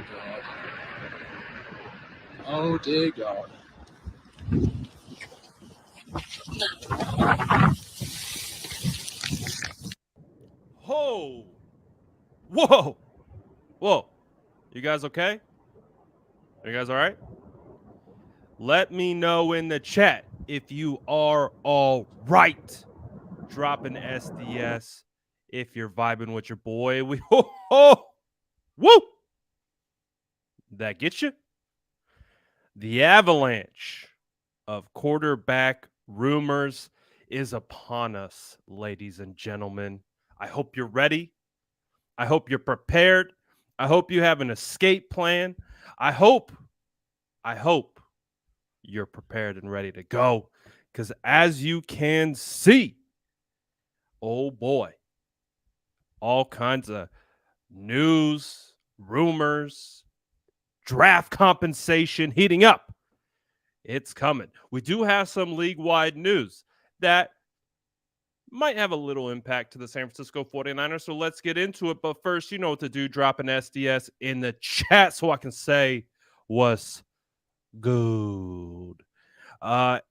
God. Oh dear God. Ho! Whoa! Whoa! You guys okay? You guys all right? Let me know in the chat if you are all right. Drop an SDS if you're vibing with your boy. We woo! That gets you? The avalanche of quarterback rumors is upon us, ladies and gentlemen. I hope you're ready. I hope you're prepared. I hope you have an escape plan. I hope you're prepared and ready to go. Because as you can see, oh boy, all kinds of news, rumors, draft compensation heating up. It's coming. We do have some league-wide news that might have a little impact to the San Francisco 49ers. So let's get into it. But first, you know what to do. Drop an SDS in the chat so I can say what's good.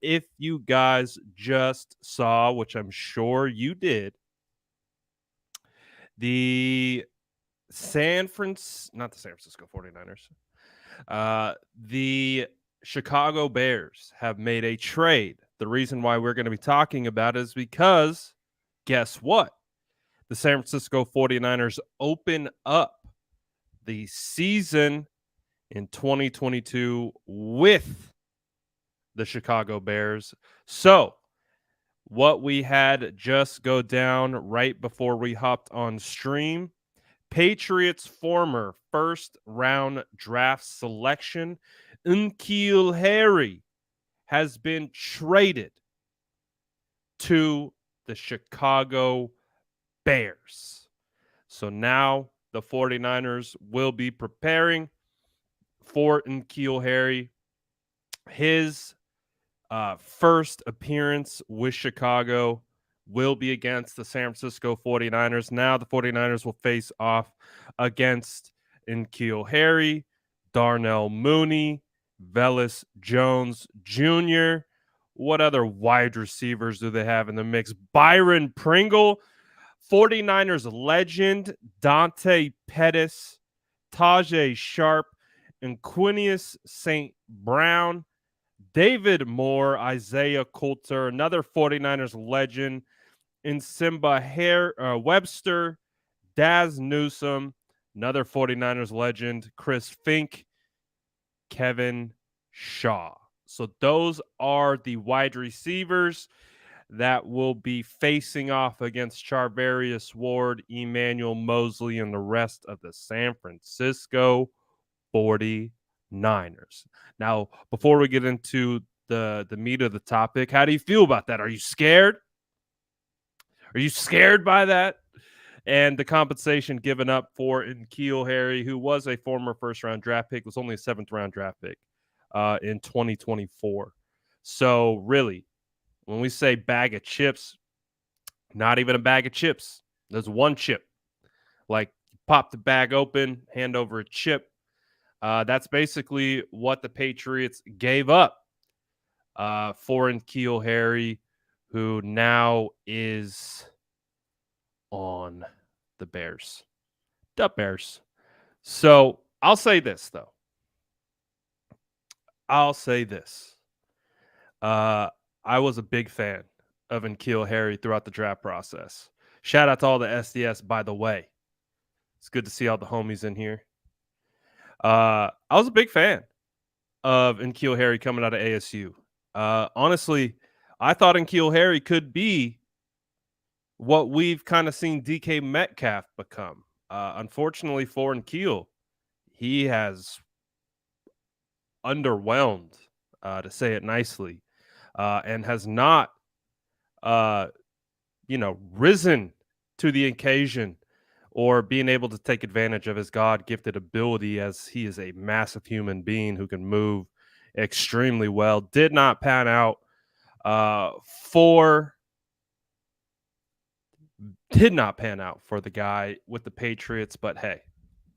If you guys just saw, which I'm sure you did, the not the San Francisco 49ers, the Chicago Bears have made a trade. The reason why we're going to be talking about it is because guess what? The San Francisco 49ers open up the season in 2022 with the Chicago Bears. So, what we had just go down right before we hopped on stream, Patriots former first round draft selection, N'Keal Harry, has been traded to the Chicago Bears. So now the 49ers will be preparing for N'Keal Harry. His first appearance with Chicago will be against the San Francisco 49ers. Now the 49ers will face off against N'Keal Harry, Darnell Mooney, Velus Jones Jr. What other wide receivers do they have in the mix? Byron Pringle, 49ers legend, Dante Pettis, Tajay Sharp, and Quinius St. Brown, David Moore, Isaiah Coulter, another 49ers legend, Nsimba Webster, Daz Newsome, another 49ers legend, Chris Fink, Kevin Shaw. So those are the wide receivers that will be facing off against Charvarius Ward, Emmanuel Mosley, and the rest of the San Francisco 49ers. Now, before we get into the meat of the topic, how do you feel about that? Are you scared? Are you scared by that? And the compensation given up for N'Keal Harry, who was a former first-round draft pick, was only a seventh-round draft pick in 2024. So really, when we say bag of chips, not even a bag of chips. There's one chip. Like, pop the bag open, hand over a chip. That's basically what the Patriots gave up for N'Keal Harry, who now is on the Bears. The Bears. So I'll say this, though. I was a big fan of N'Keal Harry throughout the draft process. Shout out to all the SDS, by the way. It's good to see all the homies in here. I was a big fan of N'Keal Harry coming out of ASU. Honestly, I thought N'Keal Harry could be what we've kind of seen DK Metcalf become. Unfortunately for N'Keal, he has underwhelmed, to say it nicely, and has not, risen to the occasion or being able to take advantage of his God-gifted ability, as he is a massive human being who can move extremely well. Did not pan out for the guy with the Patriots, but hey,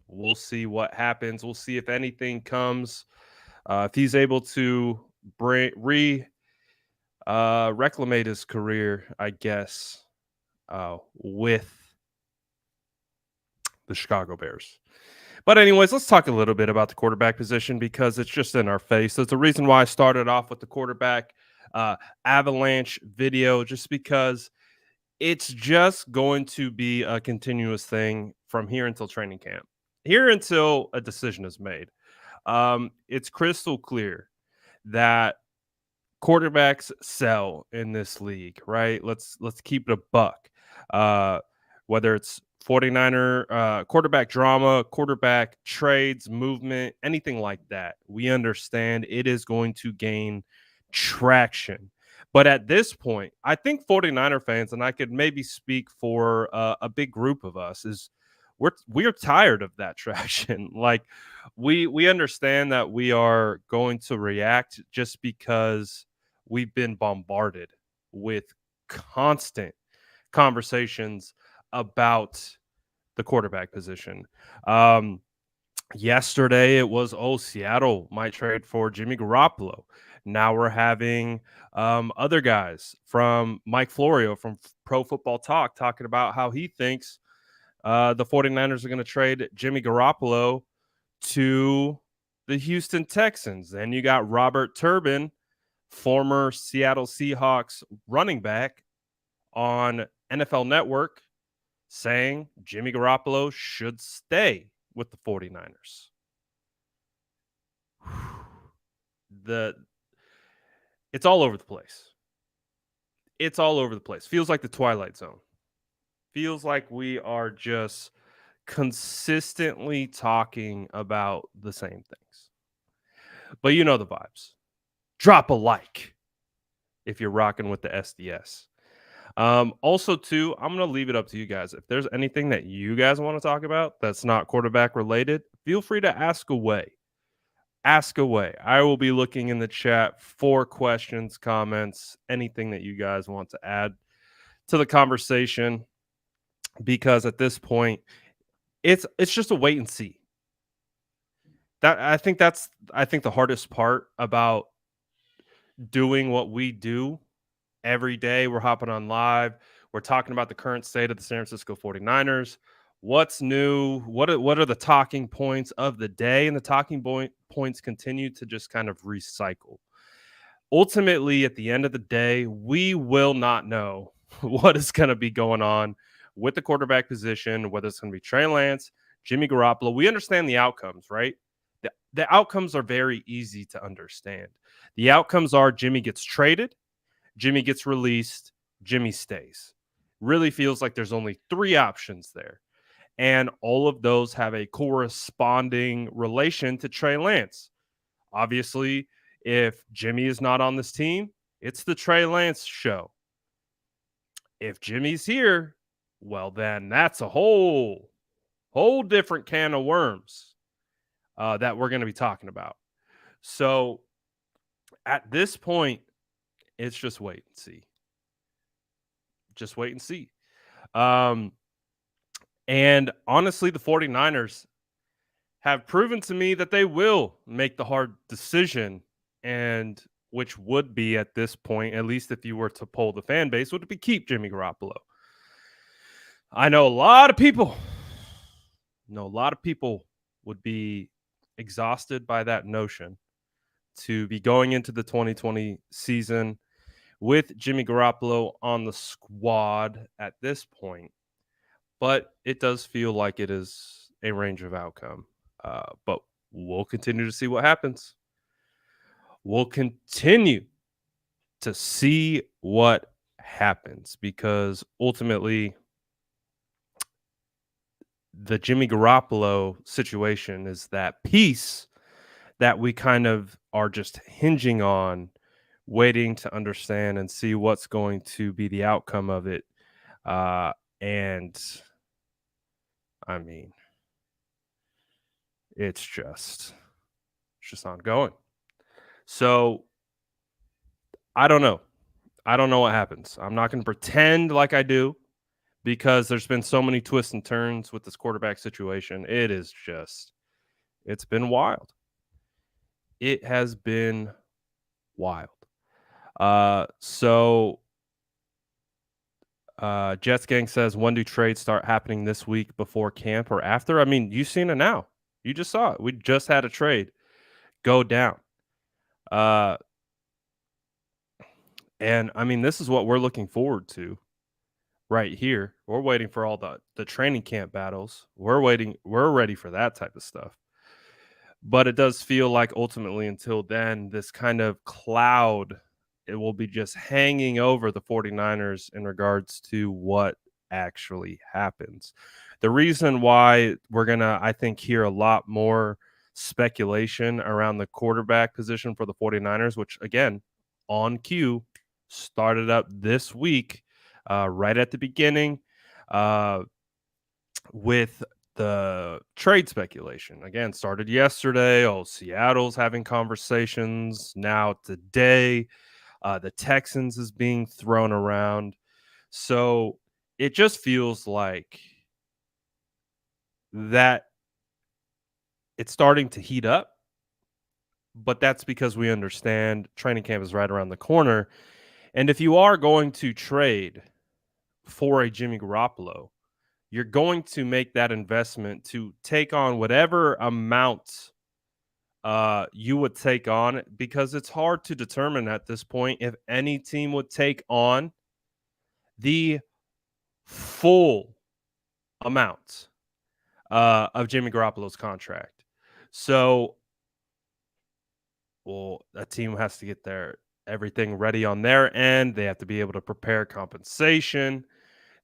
We'll see what happens. We'll see if anything comes. If he's able to reclimate his career, I guess, with the Chicago Bears. But anyways, let's talk a little bit about the quarterback position because it's just in our face. That's the reason why I started off with the quarterback uh, avalanche video, just because it's just going to be a continuous thing from here until training camp, here until a decision is made. It's crystal clear that quarterbacks sell in this league, right? Let's keep it a buck. Uh, whether it's 49er quarterback drama, quarterback trades, movement, anything like that, we understand it is going to gain traction. But at this point, I think 49er fans, and I could maybe speak for a big group of us, is we're tired of that traction. Like we understand that we are going to react just because we've been bombarded with constant conversations about the quarterback position. Um, Yesterday it was, oh, Seattle might trade for Jimmy Garoppolo. Now we're having other guys from Mike Florio from Pro Football Talk talking about how he thinks the 49ers are going to trade Jimmy Garoppolo to the Houston Texans. Then you got Robert Turbin, former Seattle Seahawks running back, on NFL Network saying Jimmy Garoppolo should stay with the 49ers. The It's all over the place. It's all over the place. Feels like the Twilight Zone. Feels like we are just consistently talking about the same things. But you know the vibes. Drop a like if you're rocking with the SDS. Also, too, I'm going to leave it up to you guys. If there's anything that you guys want to talk about that's not quarterback related, feel free to ask away. Ask away. I will be looking in the chat for questions, comments, anything that you guys want to add to the conversation, because at this point, it's just a wait and see. I think the hardest part about doing what we do every day. We're hopping on live. We're talking about the current state of the San Francisco 49ers. What's new? What are the talking points of the day? And the talking points continue to just kind of recycle. Ultimately, at the end of the day, we will not know what is going to be going on with the quarterback position, whether it's going to be Trey Lance, Jimmy Garoppolo. We understand the outcomes, right? The outcomes are very easy to understand. The outcomes are Jimmy gets traded, Jimmy gets released, Jimmy stays. Really feels like there's only three options there. And all of those have a corresponding relation to Trey Lance. Obviously, if Jimmy is not on this team, it's the Trey Lance show. If Jimmy's here, well, then that's a whole different can of worms that we're going to be talking about. So at this point, it's just wait and see. Just wait and see. And honestly, the 49ers have proven to me that they will make the hard decision, and which would be at this point, at least if you were to poll the fan base, would be keep Jimmy Garoppolo. I know a lot of people would be exhausted by that notion to be going into the 2020 season with Jimmy Garoppolo on the squad at this point. But it does feel like it is a range of outcome. But we'll continue to see what happens. We'll continue to see what happens, because ultimately the Jimmy Garoppolo situation is that piece that we kind of are just hinging on, waiting to understand and see what's going to be the outcome of it. And I mean, it's just ongoing. So I don't know. I don't know what happens. I'm not going to pretend like I do, because there's been so many twists and turns with this quarterback situation. It's been wild. It has been wild. Jets Gang says, when do trades start happening this week before camp or after? I mean, you've seen it now. You just saw it. We just had a trade go down. And I mean, this is what we're looking forward to right here. We're waiting for all the training camp battles. We're ready for that type of stuff. But it does feel like ultimately until then, this kind of cloud, it will be just hanging over the 49ers in regards to what actually happens. The reason why we're going to, I think, hear a lot more speculation around the quarterback position for the 49ers, which again, on cue, started up this week, right at the beginning, with the trade speculation. Again, started yesterday. Oh, Seattle's having conversations. Now today, the Texans is being thrown around. So it just feels like that it's starting to heat up. But that's because we understand training camp is right around the corner. And if you are going to trade for a Jimmy Garoppolo, you're going to make that investment to take on whatever amount you would take on, because it's hard to determine at this point if any team would take on the full amount of Jimmy Garoppolo's contract. So, well, a team has to get everything ready on their end. They have to be able to prepare compensation.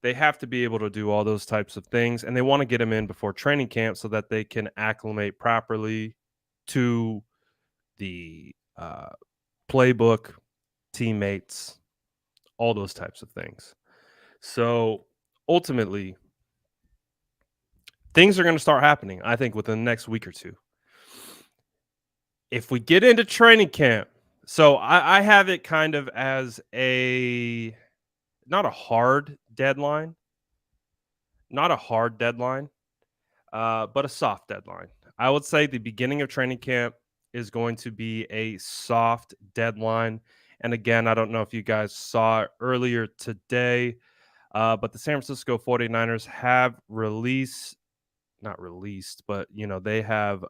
They have to be able to do all those types of things, and they want to get him in before training camp so that they can acclimate properly to the playbook, teammates, all those types of things. So ultimately, things are going to start happening, I think, within the next week or two. If we get into training camp, so I have it kind of as not a hard deadline, but a soft deadline. I would say the beginning of training camp is going to be a soft deadline. And again, I don't know if you guys saw it earlier today, but the San Francisco 49ers have they have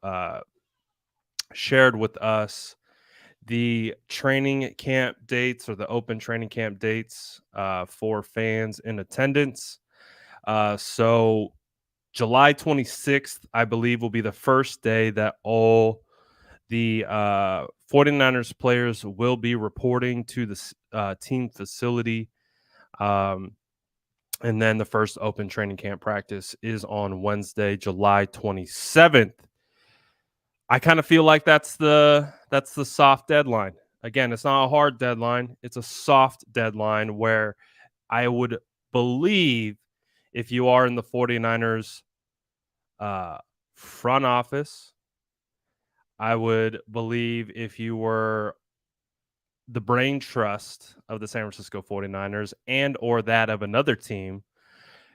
shared with us the training camp dates, or the open training camp dates, for fans in attendance. So July 26th, I believe, will be the first day that all the 49ers players will be reporting to the team facility. And then the first open training camp practice is on Wednesday, July 27th. I kind of feel like that's the soft deadline. Again, it's not a hard deadline. It's a soft deadline where I would believe if you are in the 49ers front office, I would believe if you were the brain trust of the San Francisco 49ers and or that of another team,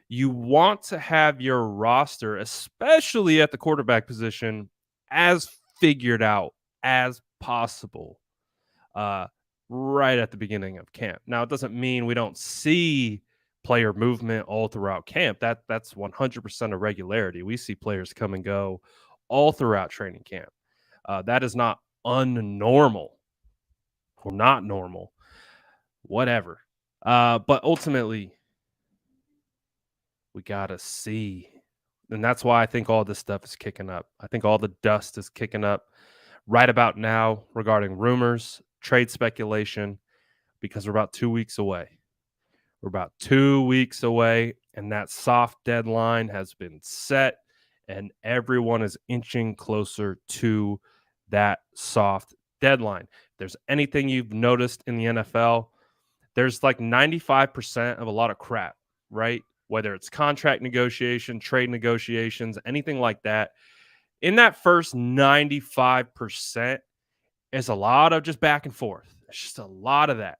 you want to have your roster, especially at the quarterback position, as figured out as possible right at the beginning of camp. Now, it doesn't mean we don't see player movement all throughout camp. That's 100% of regularity. We see players come and go all throughout training camp. That is not unnormal or not normal, whatever. But ultimately, we got to see. And that's why I think all this stuff is kicking up. I think all the dust is kicking up right about now regarding rumors, trade speculation, because we're about 2 weeks away. We're about 2 weeks away, and that soft deadline has been set, and everyone is inching closer to that soft deadline. If there's anything you've noticed in the NFL, there's like 95% of a lot of crap, right? Whether it's contract negotiation, trade negotiations, anything like that. In that first 95% is a lot of just back and forth. It's just a lot of that.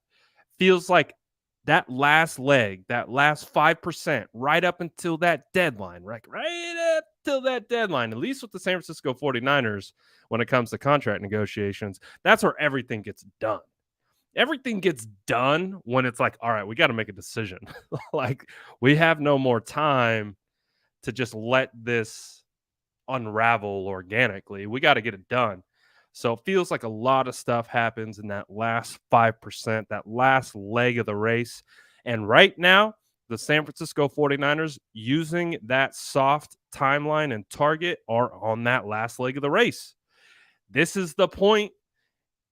Feels like that last leg, that last 5%, right up until that deadline, right up till that deadline, at least with the San Francisco 49ers, when it comes to contract negotiations, that's where everything gets done. Everything gets done when it's like, all right, we got to make a decision. Like, we have no more time to just let this unravel organically. We got to get it done. So it feels like a lot of stuff happens in that last 5%, that last leg of the race. And right now, the San Francisco 49ers, using that soft timeline and target, are on that last leg of the race. This is the point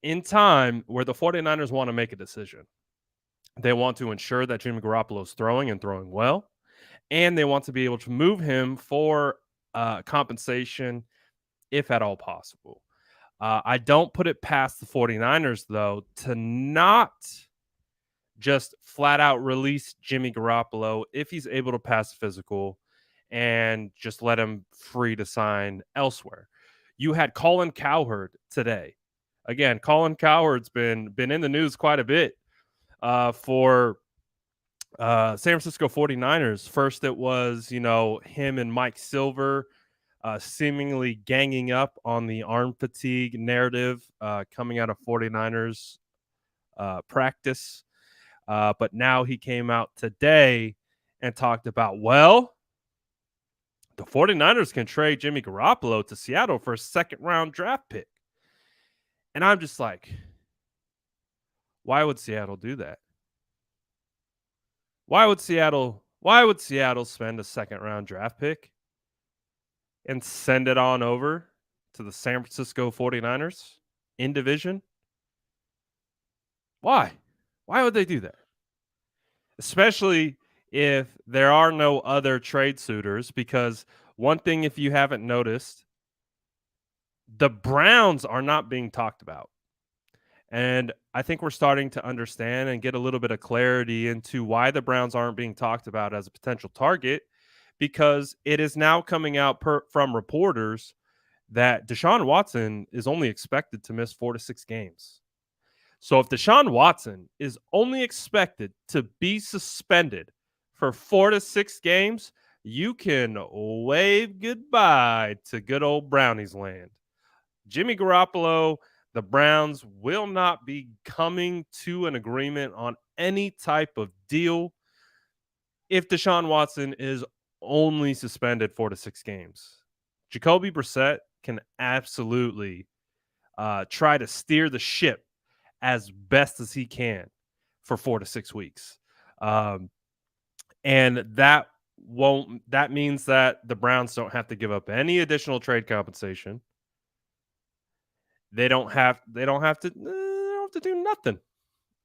in time where the 49ers want to make a decision. They want to ensure that Jimmy Garoppolo is throwing and throwing well, and they want to be able to move him for compensation if at all possible. I don't put it past the 49ers, though, to not just flat out release Jimmy Garoppolo if he's able to pass the physical and just let him free to sign elsewhere. You had Colin Cowherd today. Again, Colin Cowherd's been in the news quite a bit for San Francisco 49ers. First, it was, him and Mike Silver seemingly ganging up on the arm fatigue narrative coming out of 49ers practice. But now he came out today and talked about, well, the 49ers can trade Jimmy Garoppolo to Seattle for a second-round draft pick. And I'm just like, why would Seattle do that? Why would Seattle spend a second-round draft pick and send it on over to the San Francisco 49ers in division? Why? Why would they do that? Especially if there are no other trade suitors, because one thing, if you haven't noticed, the Browns are not being talked about. And I think we're starting to understand and get a little bit of clarity into why the Browns aren't being talked about as a potential target, because it is now coming out from reporters that Deshaun Watson is only expected to miss 4 to 6 games. So if Deshaun Watson is only expected to be suspended for 4 to 6 games, you can wave goodbye to good old Brownies land. Jimmy Garoppolo, the Browns will not be coming to an agreement on any type of deal if Deshaun Watson is only suspended 4 to 6 games. Jacoby Brissett can absolutely try to steer the ship as best as he can for 4 to 6 weeks. And that means that the Browns don't have to give up any additional trade compensation. They don't have to do nothing.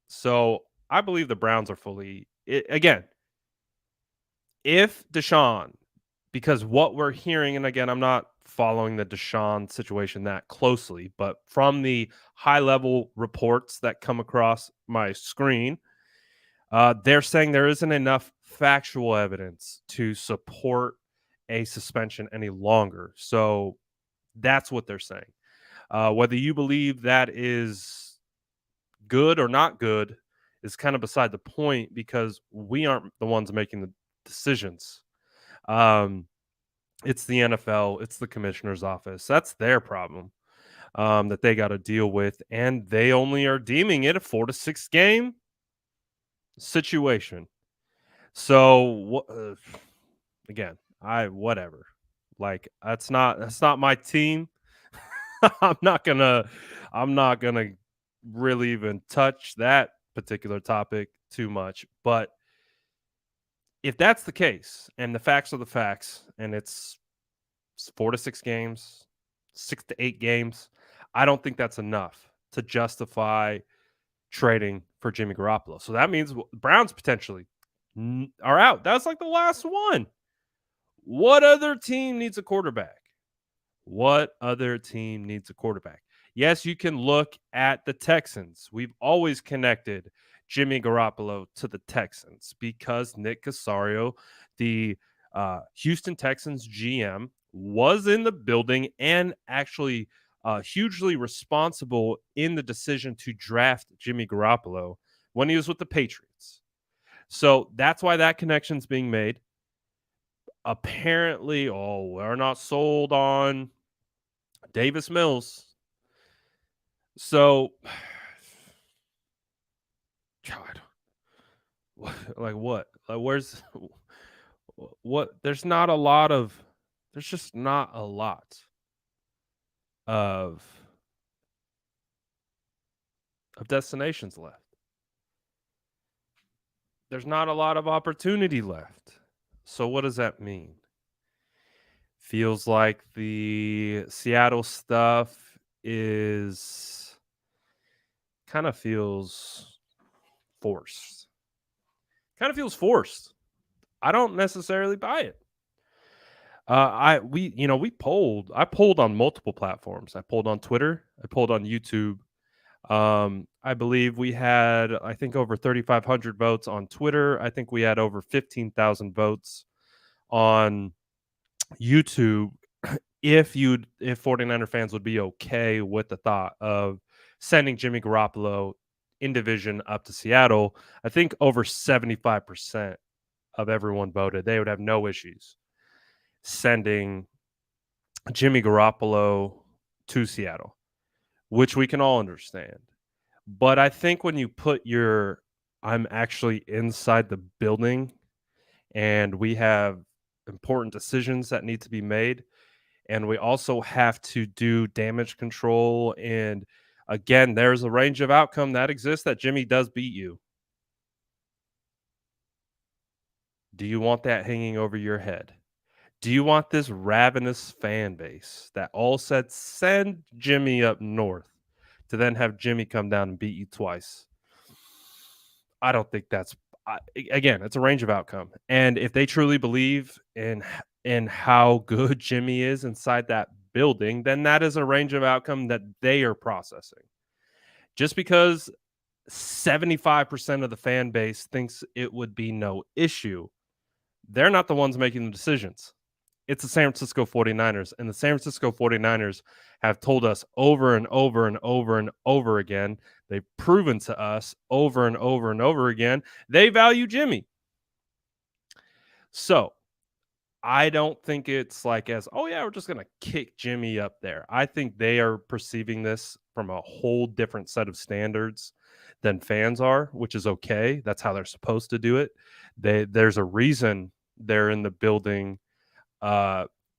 So I believe the Browns are fully again. If Deshaun, because what we're hearing, and again, I'm not following the Deshaun situation that closely, but from the high level reports that come across my screen, they're saying there isn't enough factual evidence to support a suspension any longer. So that's what they're saying. Whether you believe that is good or not good is kind of beside the point, because we aren't the ones making the decisions. It's the NFL, it's the commissioner's office. That's their problem that they got to deal with, and they only are deeming it a 4 to 6 game situation. So again, whatever. Like, that's not my team. I'm not gonna really even touch that particular topic too much. But if that's the case, and the facts are the facts, and it's 4 to 6 games, 6 to 8 games, I don't think that's enough to justify trading for Jimmy Garoppolo. So that means Browns potentially are out. That's like the last one. What other team needs a quarterback? What other team needs a quarterback? Yes, you can look at the Texans. We've always connected Jimmy Garoppolo to the Texans because Nick Casario, the Houston Texans GM, was in the building and actually hugely responsible in the decision to draft Jimmy Garoppolo when he was with the Patriots. So that's why that connection's being made. Apparently, we're not sold on Davis Mills. So, God, like what? Like where's what? There's just not a lot of destinations left. There's not a lot of opportunity left. So what does that mean? Feels like the Seattle stuff is kind of feels forced. Kind of feels forced. I don't necessarily buy it. I polled on multiple platforms. I polled on Twitter. I polled on YouTube. I believe we had, I think, over 3,500 votes on Twitter. I think we had over 15,000 votes on YouTube. If 49er fans would be okay with the thought of sending Jimmy Garoppolo in division up to Seattle, I think over 75% of everyone voted they would have no issues sending Jimmy Garoppolo to Seattle, which we can all understand. But I think when you put I'm actually inside the building and we have important decisions that need to be made, and we also have to do damage control. And again, there's a range of outcome that exists that Jimmy does beat you. Do you want that hanging over your head? Do you want this ravenous fan base that all said send Jimmy up north to then have Jimmy come down and beat you twice? I don't think again, it's a range of outcome. And if they truly believe in how good Jimmy is inside that building, then that is a range of outcome that they are processing. Just because 75% of the fan base thinks it would be no issue, they're not the ones making the decisions. It's the San Francisco 49ers, and the San Francisco 49ers have told us over and over and over and over again. They've proven to us over and over and over again they value Jimmy. So I don't think it's like we're just going to kick Jimmy up there. I think they are perceiving this from a whole different set of standards than fans are, which is okay. That's how they're supposed to do it. There's a reason they're in the building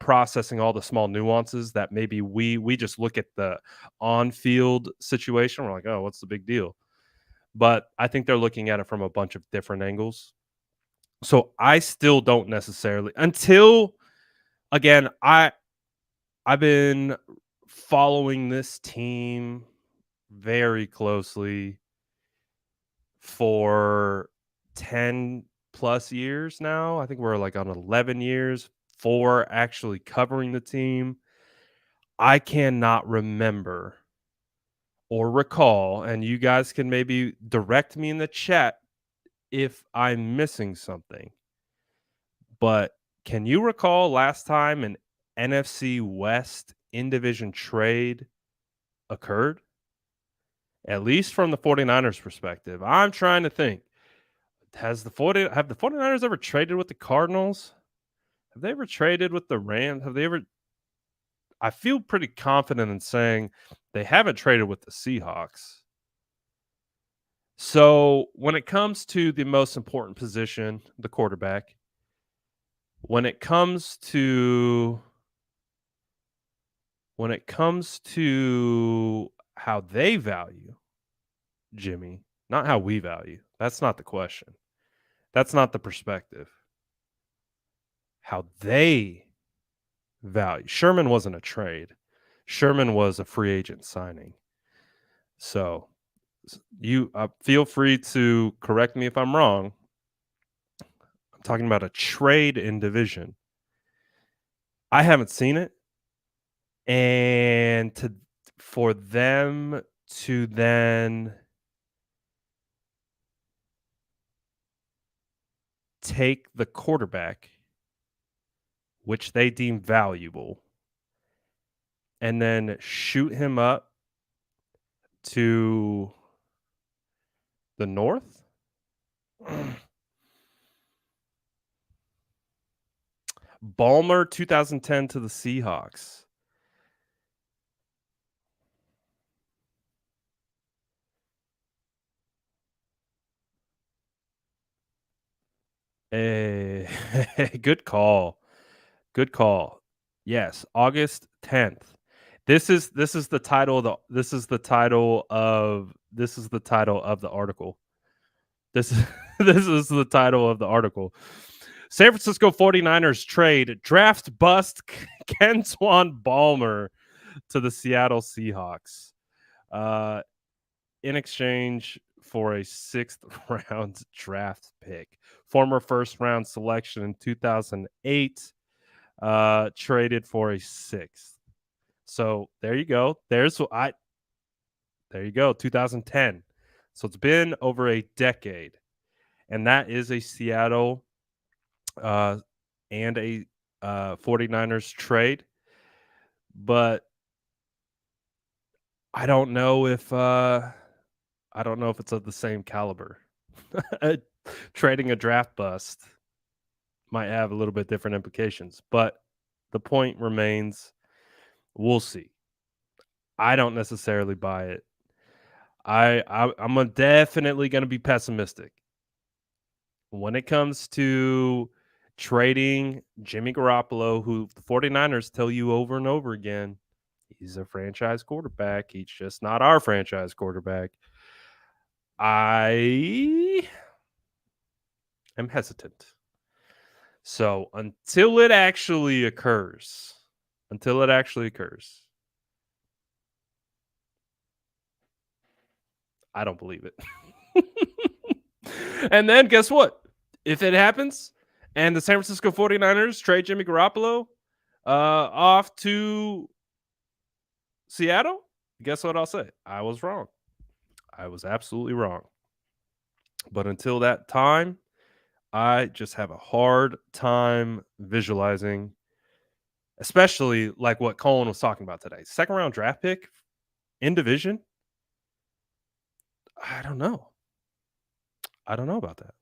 processing all the small nuances that maybe we just look at the on-field situation. We're like, oh, what's the big deal? But I think they're looking at it from a bunch of different angles. So I still don't necessarily until again, I've been following this team very closely for 10 plus years now. I think we're like on 11 years for actually covering the team. I cannot remember or recall, and you guys can maybe direct me in the chat if I'm missing something. But can you recall last time an NFC West in division trade occurred? At least from the 49ers perspective. I'm trying to think. Have the 49ers ever traded with the Cardinals? Have they ever traded with the Rams? I feel pretty confident in saying they haven't traded with the Seahawks. So, when it comes to the most important position, the quarterback, when it comes to how they value Jimmy, not how we value. That's not the question. That's not the perspective. How they value. Sherman wasn't a trade. Sherman was a free agent signing. So you feel free to correct me if I'm wrong. I'm talking about a trade in division. I haven't seen it. And for them to then take the quarterback, which they deem valuable, and then shoot him up to the north. Ballmer 2010 to the Seahawks. Hey, good call. Good call. Yes, August 10th. This is the title of the article. This is this is the title of the article. San Francisco 49ers trade draft bust Ken Swan Ballmer to the Seattle Seahawks. Uh, in exchange for a 6th round draft pick. Former first round selection in 2008, traded for a 6th. So there you go. There you go, 2010. So it's been over a decade. And that is a Seattle and a 49ers trade. But I don't know if it's of the same caliber. Trading a draft bust might have a little bit different implications, but the point remains, we'll see. I don't necessarily buy it. I'm definitely going to be pessimistic when it comes to trading Jimmy Garoppolo, who the 49ers tell you over and over again, he's a franchise quarterback. He's just not our franchise quarterback. I am hesitant. So until it actually occurs, I don't believe it. And then guess what? If it happens and the San Francisco 49ers trade Jimmy Garoppolo off to Seattle, guess what I'll say? I was wrong. I was absolutely wrong. But until that time, I just have a hard time visualizing, especially like what Colin was talking about today. 2nd round draft pick in division. I don't know. I don't know about that.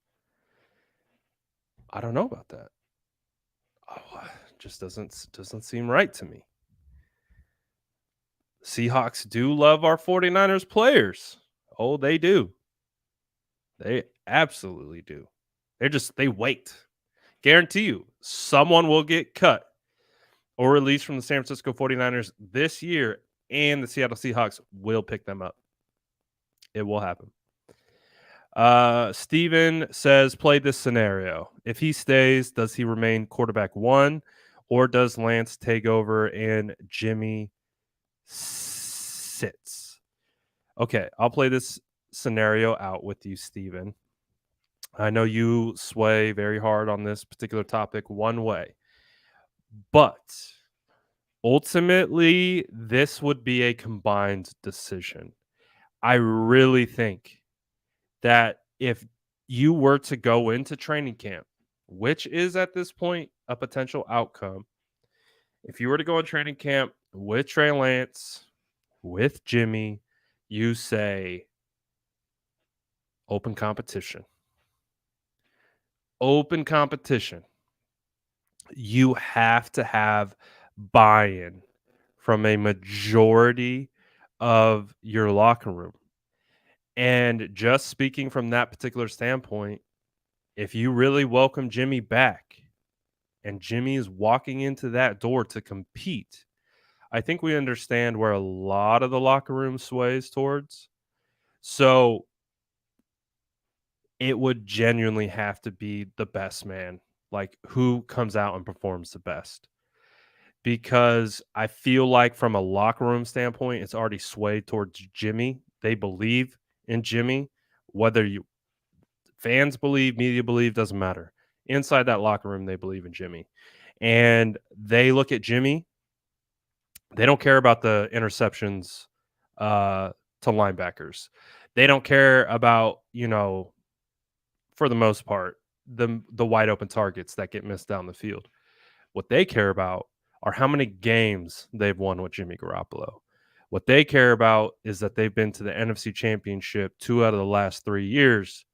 Oh, just doesn't seem right to me. Seahawks do love our 49ers players. Oh, they do. They absolutely do. They wait. Guarantee you, someone will get cut or released from the San Francisco 49ers this year, and the Seattle Seahawks will pick them up. It will happen. Steven says, play this scenario. If he stays, does he remain quarterback 1, or does Lance take over and Jimmy sits? Okay, I'll play this scenario out with you, Steven. I know you sway very hard on this particular topic one way, but ultimately, this would be a combined decision. I really think that if you were to go into training camp, which is at this point a potential outcome, if you were to go in training camp with Trey Lance, with Jimmy, you say open competition. Open competition. You have to have buy-in from a majority of your locker room. And just speaking from that particular standpoint, if you really welcome Jimmy back and Jimmy is walking into that door to compete, I think we understand where a lot of the locker room sways towards. So it would genuinely have to be the best man, like who comes out and performs the best. Because I feel like from a locker room standpoint, it's already swayed towards Jimmy. They believe in Jimmy, whether you fans believe, media believe, doesn't matter. Inside that locker room, they believe in Jimmy. And they look at Jimmy. They don't care about the interceptions to linebackers. They don't care about, for the most part, the wide open targets that get missed down the field. What they care about are how many games they've won with Jimmy Garoppolo. What they care about is that they've been to the NFC Championship 2 out of the last 3 years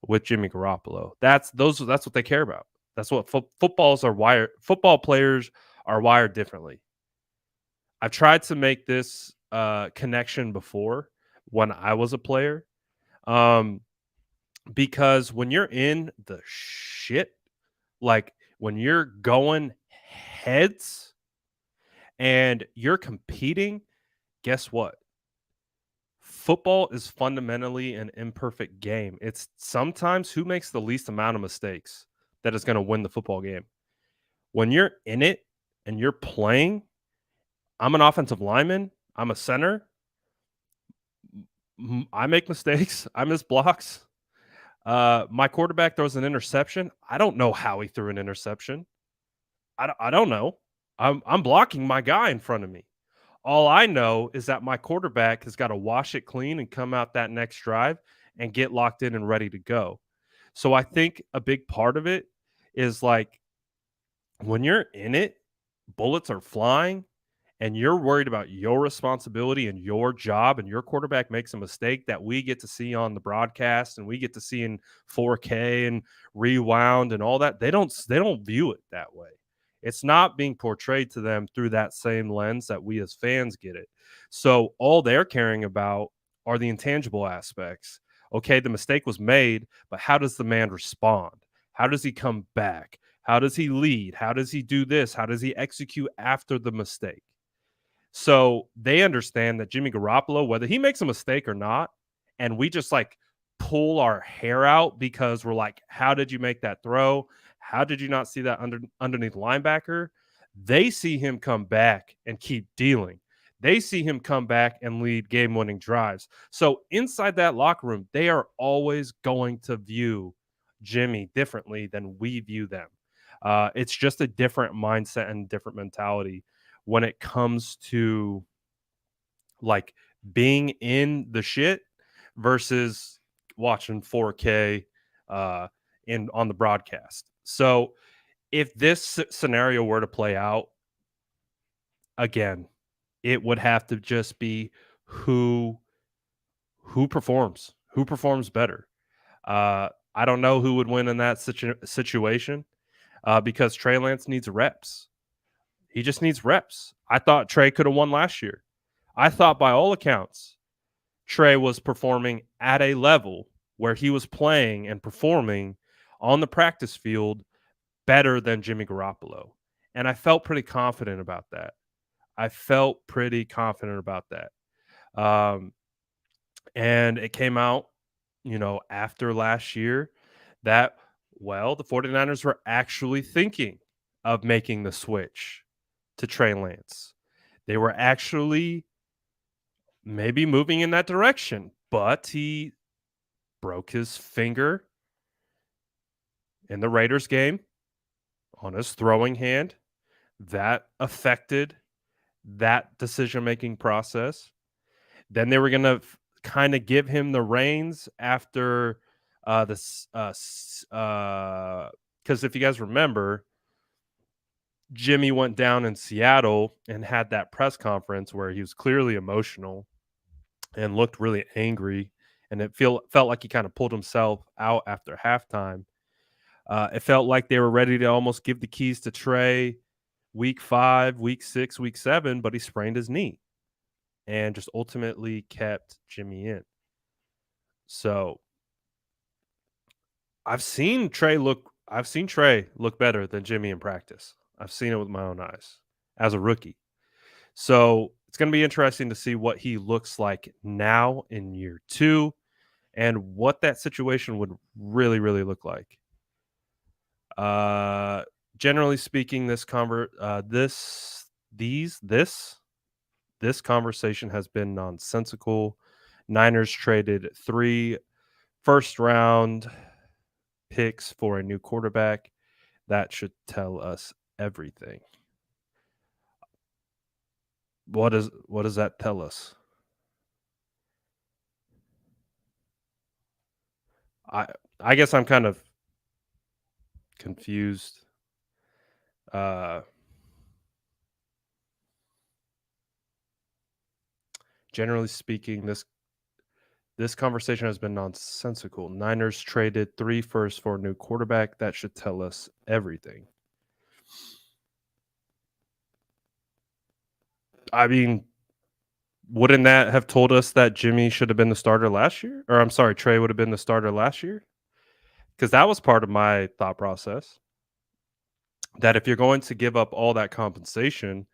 with Jimmy Garoppolo. That's what they care about. That's what football players are wired differently. I've tried to make this connection before when I was a player, um, because when you're in the shit, like when you're going heads and you're competing, guess what? Football is fundamentally an imperfect game. It's sometimes who makes the least amount of mistakes that is going to win the football game. When you're in it and you're playing, I'm an offensive lineman, I'm a center. I make mistakes, I miss blocks. My quarterback throws an interception. I don't know how he threw an interception. I don't know. I'm blocking my guy in front of me. All I know is that my quarterback has got to wash it clean and come out that next drive and get locked in and ready to go. So I think a big part of it is like when you're in it, bullets are flying and you're worried about your responsibility and your job and your quarterback makes a mistake that we get to see on the broadcast and we get to see in 4K and rewound and all that. They don't view it that way. It's not being portrayed to them through that same lens that we as fans get it. So all they're caring about are the intangible aspects. Okay, the mistake was made, but how does the man respond? How does he come back? How does he lead? How does he do this? How does he execute after the mistake? So they understand that Jimmy Garoppolo, whether he makes a mistake or not, and we just like pull our hair out because we're like, how did you make that throw? How did you not see that underneath linebacker? They see him come back and keep dealing. They see him come back and lead game winning drives. So inside that locker room, they are always going to view Jimmy differently than we view them. It's just a different mindset and different mentality when it comes to like being in the shit versus watching 4K in on the broadcast. So if this scenario were to play out again, it would have to just be who who performs better. I don't know who would win in that situation because Trey Lance needs reps. He just needs reps. I thought Trey could have won last year. I thought by all accounts, Trey was performing at a level where he was playing and performing on the practice field better than Jimmy Garoppolo. And I felt pretty confident about that. Um, and it came out, after last year that, well, the 49ers were actually thinking of making the switch to Trey Lance. They were actually maybe moving in that direction, but he broke his finger in the Raiders game on his throwing hand. That affected that decision-making process. Then they were going to kind of give him the reins after this because if you guys remember, Jimmy went down in Seattle and had that press conference where he was clearly emotional and looked really angry, and it felt like he kind of pulled himself out after halftime. It felt like they were ready to almost give the keys to Trey week 5, week 6, week 7, but he sprained his knee and just ultimately kept Jimmy in. So I've seen Trey look better than Jimmy in practice. I've seen it with my own eyes as a rookie. So it's going to be interesting to see what he looks like now in year 2 and what that situation would really, really look like. Generally speaking, this conversation has been nonsensical. Niners traded 3 first-round picks for a new quarterback. That should tell us everything. What does that tell us? I guess I'm kind of confused. Generally speaking, This conversation has been nonsensical. Niners traded 3 firsts for a new quarterback. That should tell us everything. I mean, wouldn't that have told us that Jimmy should have been the starter last year? Or I'm sorry, Trey would have been the starter last year? Because that was part of my thought process. That if you're going to give up all that compensation,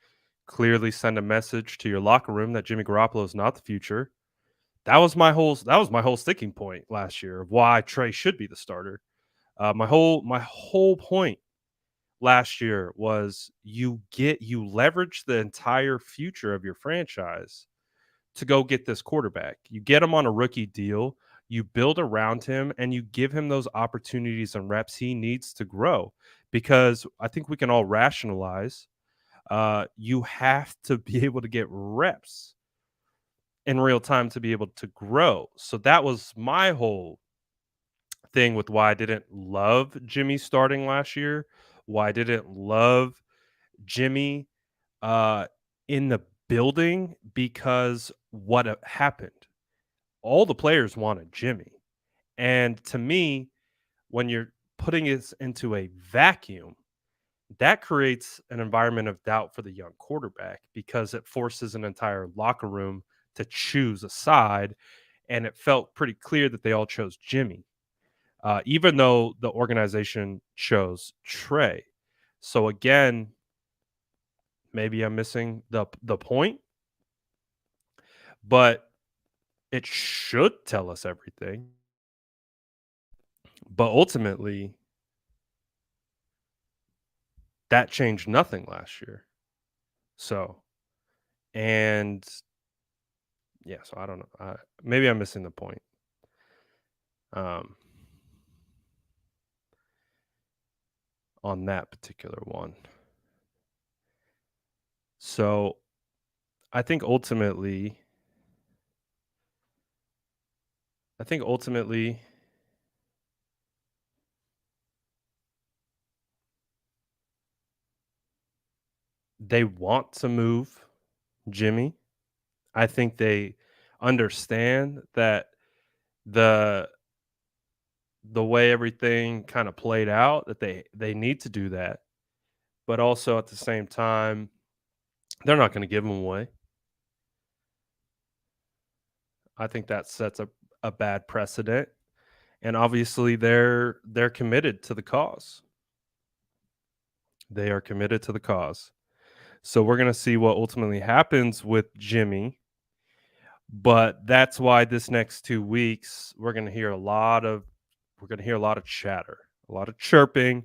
clearly send a message to your locker room that Jimmy Garoppolo is not the future. That was my whole sticking point last year of why Trey should be the starter. My whole point last year was you leverage the entire future of your franchise to go get this quarterback. You get him on a rookie deal, you build around him, and you give him those opportunities and reps he needs to grow. Because I think we can all rationalize you have to be able to get reps in real time to be able to grow. So that was my whole thing with why I didn't love Jimmy starting last year, why I didn't love Jimmy uh, in the building because what happened. All the players wanted Jimmy. And to me, when you're putting it into a vacuum, that creates an environment of doubt for the young quarterback because it forces an entire locker room to choose a side. And it felt pretty clear that they all chose Jimmy, even though the organization chose Trey. So again, maybe I'm missing the point, but it should tell us everything. But ultimately, that changed nothing last year. So, and yeah, so I don't know. Maybe I'm missing the point. Um, on that particular one. So, I think ultimately, I think ultimately, they want to move Jimmy. I think they understand that the the way everything kind of played out that they need to do that, but also at the same time, they're not going to give him away. I think that sets a bad precedent, and obviously they're committed to the cause. They are committed to the cause. So we're going to see what ultimately happens with Jimmy, but that's why this next 2 weeks we're going to hear a lot of chatter, a lot of chirping.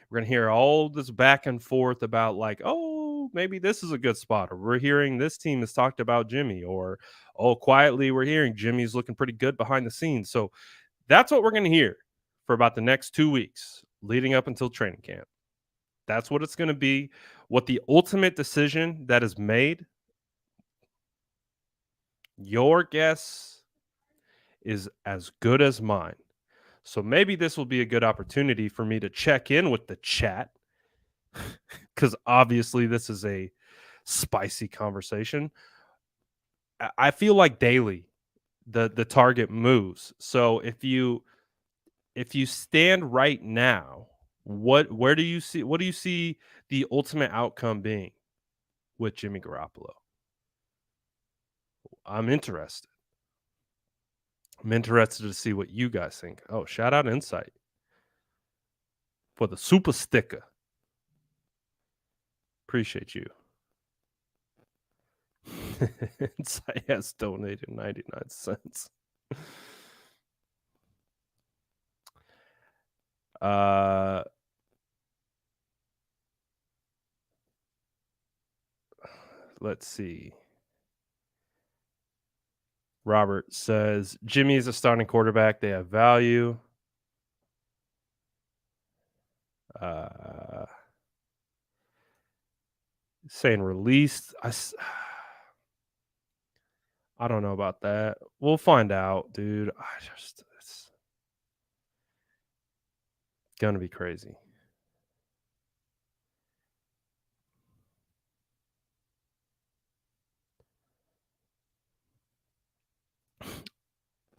We're going to hear all this back and forth about like, "Oh, maybe this is a good spot." Or we're hearing this team has talked about Jimmy or oh, quietly we're hearing Jimmy's looking pretty good behind the scenes. So that's what we're going to hear for about the next 2 weeks leading up until training camp. That's what it's going to be. What the ultimate decision that is made, your guess is as good as mine. So maybe this will be a good opportunity for me to check in with the chat because obviously this is a spicy conversation. I feel like daily the target moves. So if you stand right now, what do you see the ultimate outcome being with Jimmy Garoppolo? I'm interested. I'm interested to see what you guys think. Oh, shout out Insight for the super sticker. Appreciate you. Insight has donated 99 cents. Uh, let's see. Robert says Jimmy is a starting quarterback. They have value. Uh, saying released. I don't know about that. We'll find out, dude. It's gonna be crazy.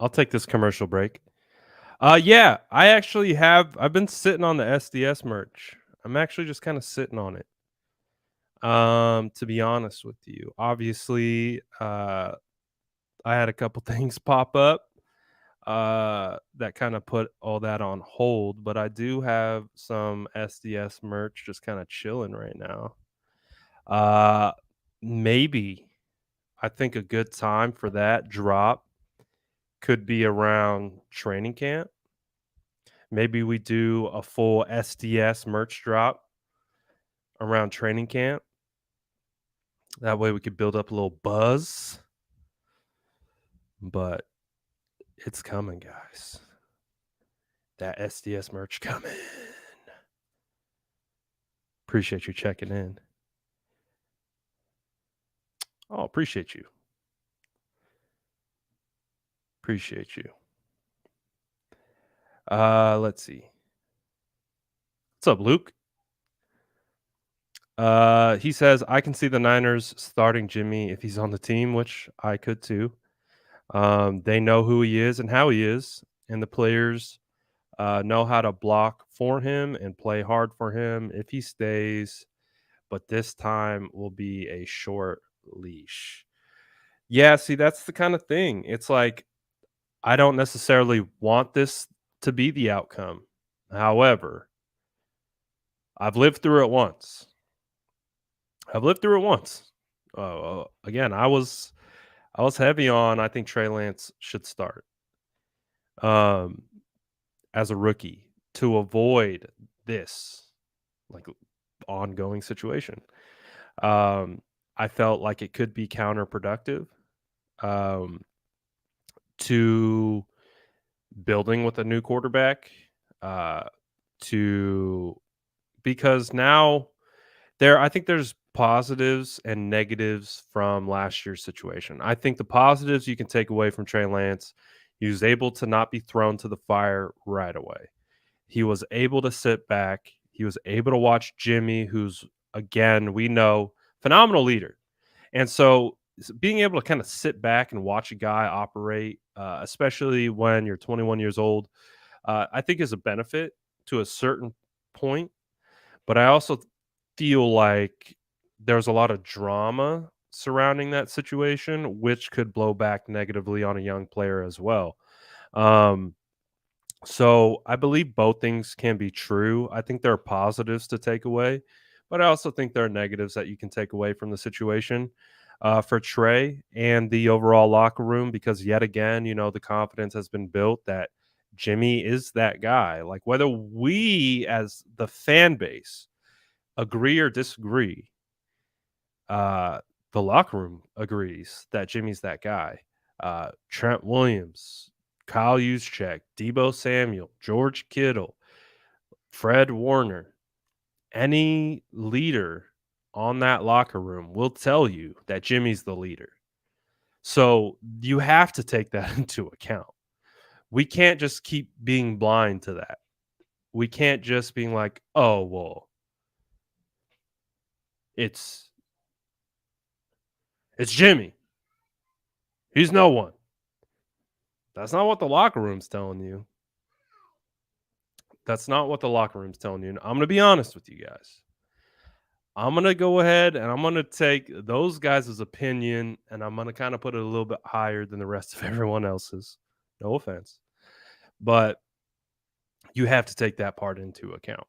I'll take this commercial break. Yeah, I've been sitting on the SDS merch. I'm actually just kind of sitting on it. To be honest with you. Obviously, I had a couple things pop up that kind of put all that on hold, but I do have some SDS merch just kind of chilling right now. Uh maybe I think a good time for that drop could be around training camp. Maybe we do a full SDS merch drop around training camp. That way we could build up a little buzz. But it's coming, guys. That SDS merch coming. Appreciate you checking in. Oh, appreciate you. Appreciate you. Let's see. What's up, Luke? He says I can see the Niners starting Jimmy if he's on the team, which I could too. They know who he is and how he is, and the players know how to block for him and play hard for him if he stays. But this time will be a short leash. Yeah, see, that's the kind of thing. It's like I don't necessarily want this to be the outcome. However, I've lived through it once. I've lived through it once. Again, I was heavy on. I think Trey Lance should start um, as a rookie to avoid this like ongoing situation. Um, I felt like it could be counterproductive um, to building with a new quarterback. Uh, to because now I think there's positives and negatives from last year's situation. I think the positives you can take away from Trey Lance, he was able to not be thrown to the fire right away. He was able to sit back. He was able to watch Jimmy, who's again, we know, phenomenal leader. And so being able to kind of sit back and watch a guy operate, especially when you're 21 years old, I think is a benefit to a certain point. But I also feel like there's a lot of drama surrounding that situation, which could blow back negatively on a young player as well. Um, so I believe both things can be true. I think there are positives to take away, but I also think there are negatives that you can take away from the situation for Trey and the overall locker room because yet again, the confidence has been built that Jimmy is that guy. Like whether we as the fan base agree or disagree, uh, the locker room agrees that Jimmy's that guy. Trent Williams, Kyle Juszczyk, Debo Samuel, George Kittle, Fred Warner, any leader on that locker room will tell you that Jimmy's the leader. So you have to take that into account. We can't just keep being blind to that. We can't just being like, oh, well, it's Jimmy. He's no one. That's not what the locker room's telling you. That's not what the locker room's telling you. And I'm going to be honest with you guys. I'm going to go ahead and I'm going to take those guys' opinion and I'm going to kind of put it a little bit higher than the rest of everyone else's. No offense. But you have to take that part into account.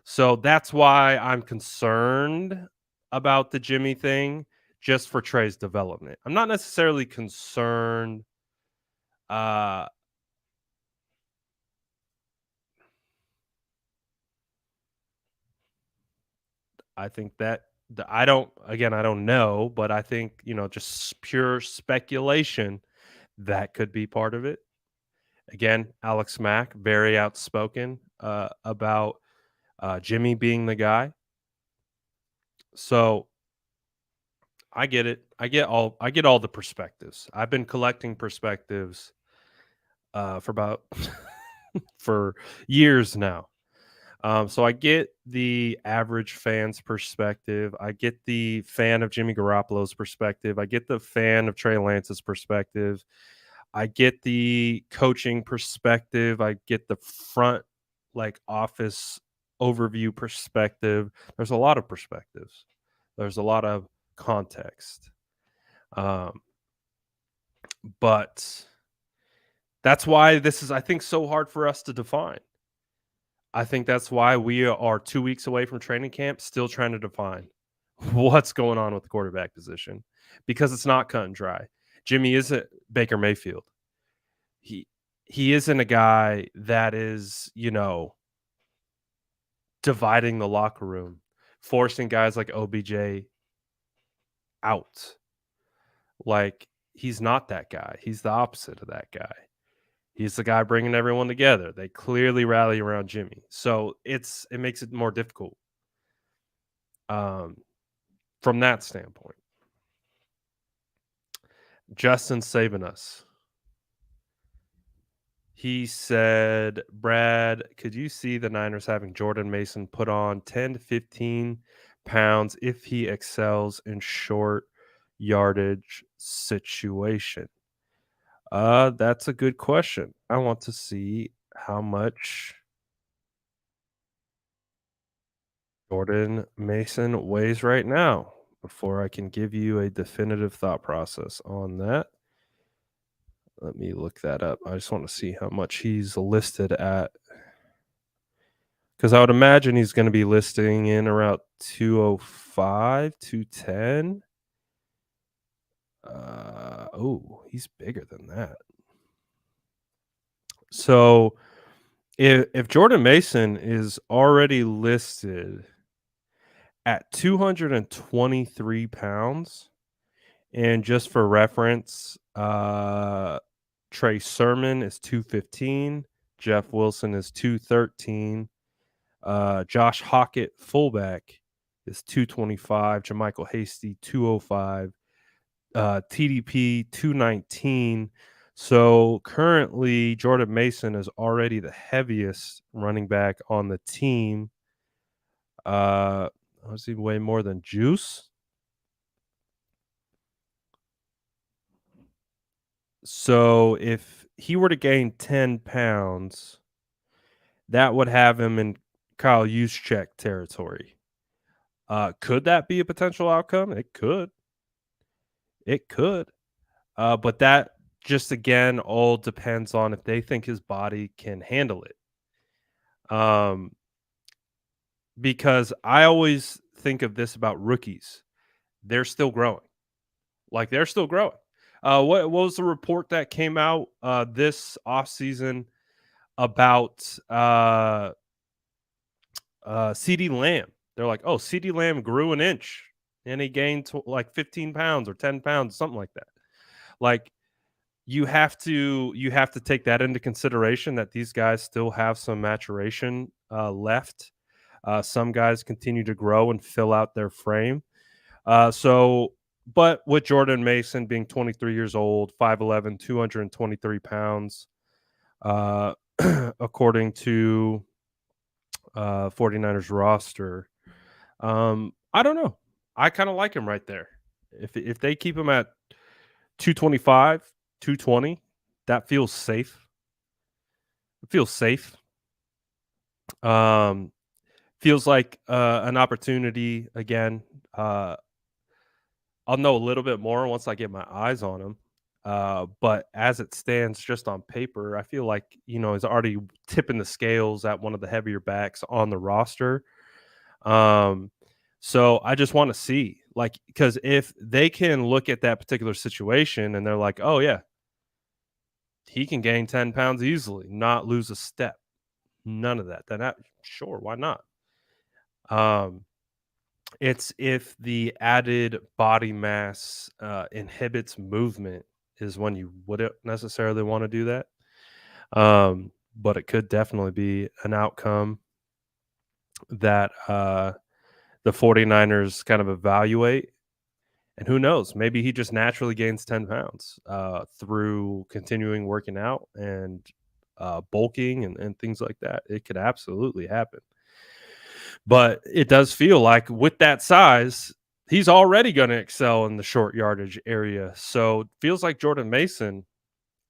So that's why I'm concerned about the Jimmy thing just for Trey's development. I'm not necessarily concerned uh I think that I don't know, but I think, just pure speculation that could be part of it. Again, Alex Mack, very outspoken about Jimmy being the guy. So I get it. I get all the perspectives. I've been collecting perspectives for about for years now. So I get the average fan's perspective. I get the fan of Jimmy Garoppolo's perspective. I get the fan of Trey Lance's perspective. I get the coaching perspective. I get the front office overview perspective. There's a lot of perspectives. There's a lot of context. Um, but that's why this is, I think, so hard for us to define. I think that's why we are 2 weeks away from training camp still trying to define what's going on with the quarterback position because it's not cut and dry. Jimmy isn't Baker Mayfield. He he isn't a guy that is, dividing the locker room, forcing guys like OBJ out. Like, he's not that guy. He's the opposite of that guy. He's the guy bringing everyone together. They clearly rally around Jimmy. So it makes it more difficult um, from that standpoint. Justin saving us. He said, Brad, could you see the Niners having Jordan Mason put on 10 to 15 pounds if he excels in short yardage situation? That's a good question. I want to see how much Jordan Mason weighs right now before I can give you a definitive thought process on that. Let me look that up. I just want to see how much he's listed at. Because I would imagine he's going to be listing in around 205, 210. He's bigger than that. So if Jordan Mason is already listed at 223 pounds, and just for reference, Trey Sermon is 215, Jeff Wilson is 213, Josh Hockett, fullback, is 225, Jermichael Hasty, 205, TDP, 219. So currently, Jordan Mason is already the heaviest running back on the team. Does he weigh more than Juice? So if he were to gain 10 pounds, that would have him in Kyle Juszczyk territory. Could that be a potential outcome? It could. It could. But that just, again, all depends on if they think his body can handle it. Because I always think of this about rookies. They're still growing. They're still growing. What was the report that came out this offseason about CeeDee Lamb? They're like, oh, CeeDee Lamb grew an inch and he gained 15 pounds or 10 pounds, something like that. You have to take that into consideration, that these guys still have some maturation left. Some guys continue to grow and fill out their frame. But with Jordan Mason being 23 years old, 5'11", 223 pounds, according to 49ers roster, I don't know. I kind of like him right there. If they keep him at 225, 220, that feels safe. It feels safe. Feels like an opportunity again. I'll know a little bit more once I get my eyes on him. But as it stands just on paper, I feel like, he's already tipping the scales at one of the heavier backs on the roster. So I just want to see, because if they can look at that particular situation and they're like, oh, yeah, he can gain 10 pounds easily, not lose a step, none of that, then sure, why not? It's if the added body mass inhibits movement is when you wouldn't necessarily want to do that. But it could definitely be an outcome that the 49ers kind of evaluate. And who knows, maybe he just naturally gains 10 pounds through continuing working out and bulking and things like that. It could absolutely happen. But it does feel like with that size, he's already going to excel in the short yardage area. So it feels like Jordan Mason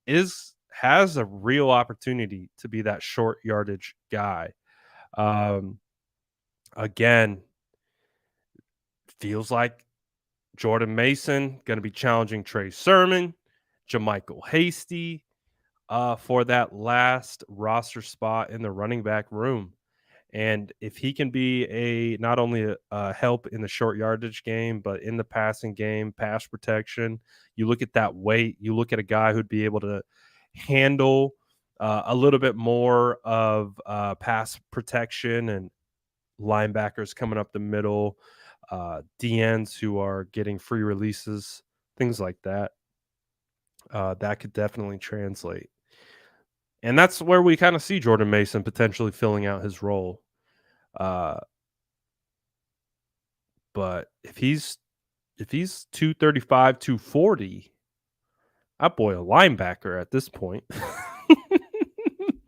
has a real opportunity to be that short yardage guy. Um, again, feels like Jordan Mason going to be challenging Trey Sermon, JaMychal Hasty for that last roster spot in the running back room. And if he can be not only a help in the short yardage game, but in the passing game, pass protection, you look at that weight, you look at a guy who'd be able to handle a little bit more of pass protection and linebackers coming up the middle, DNs who are getting free releases, things like that. That could definitely translate. And that's where we kind of see Jordan Mason potentially filling out his role. Uh, but if he's 235, 240, that boy a linebacker at this point.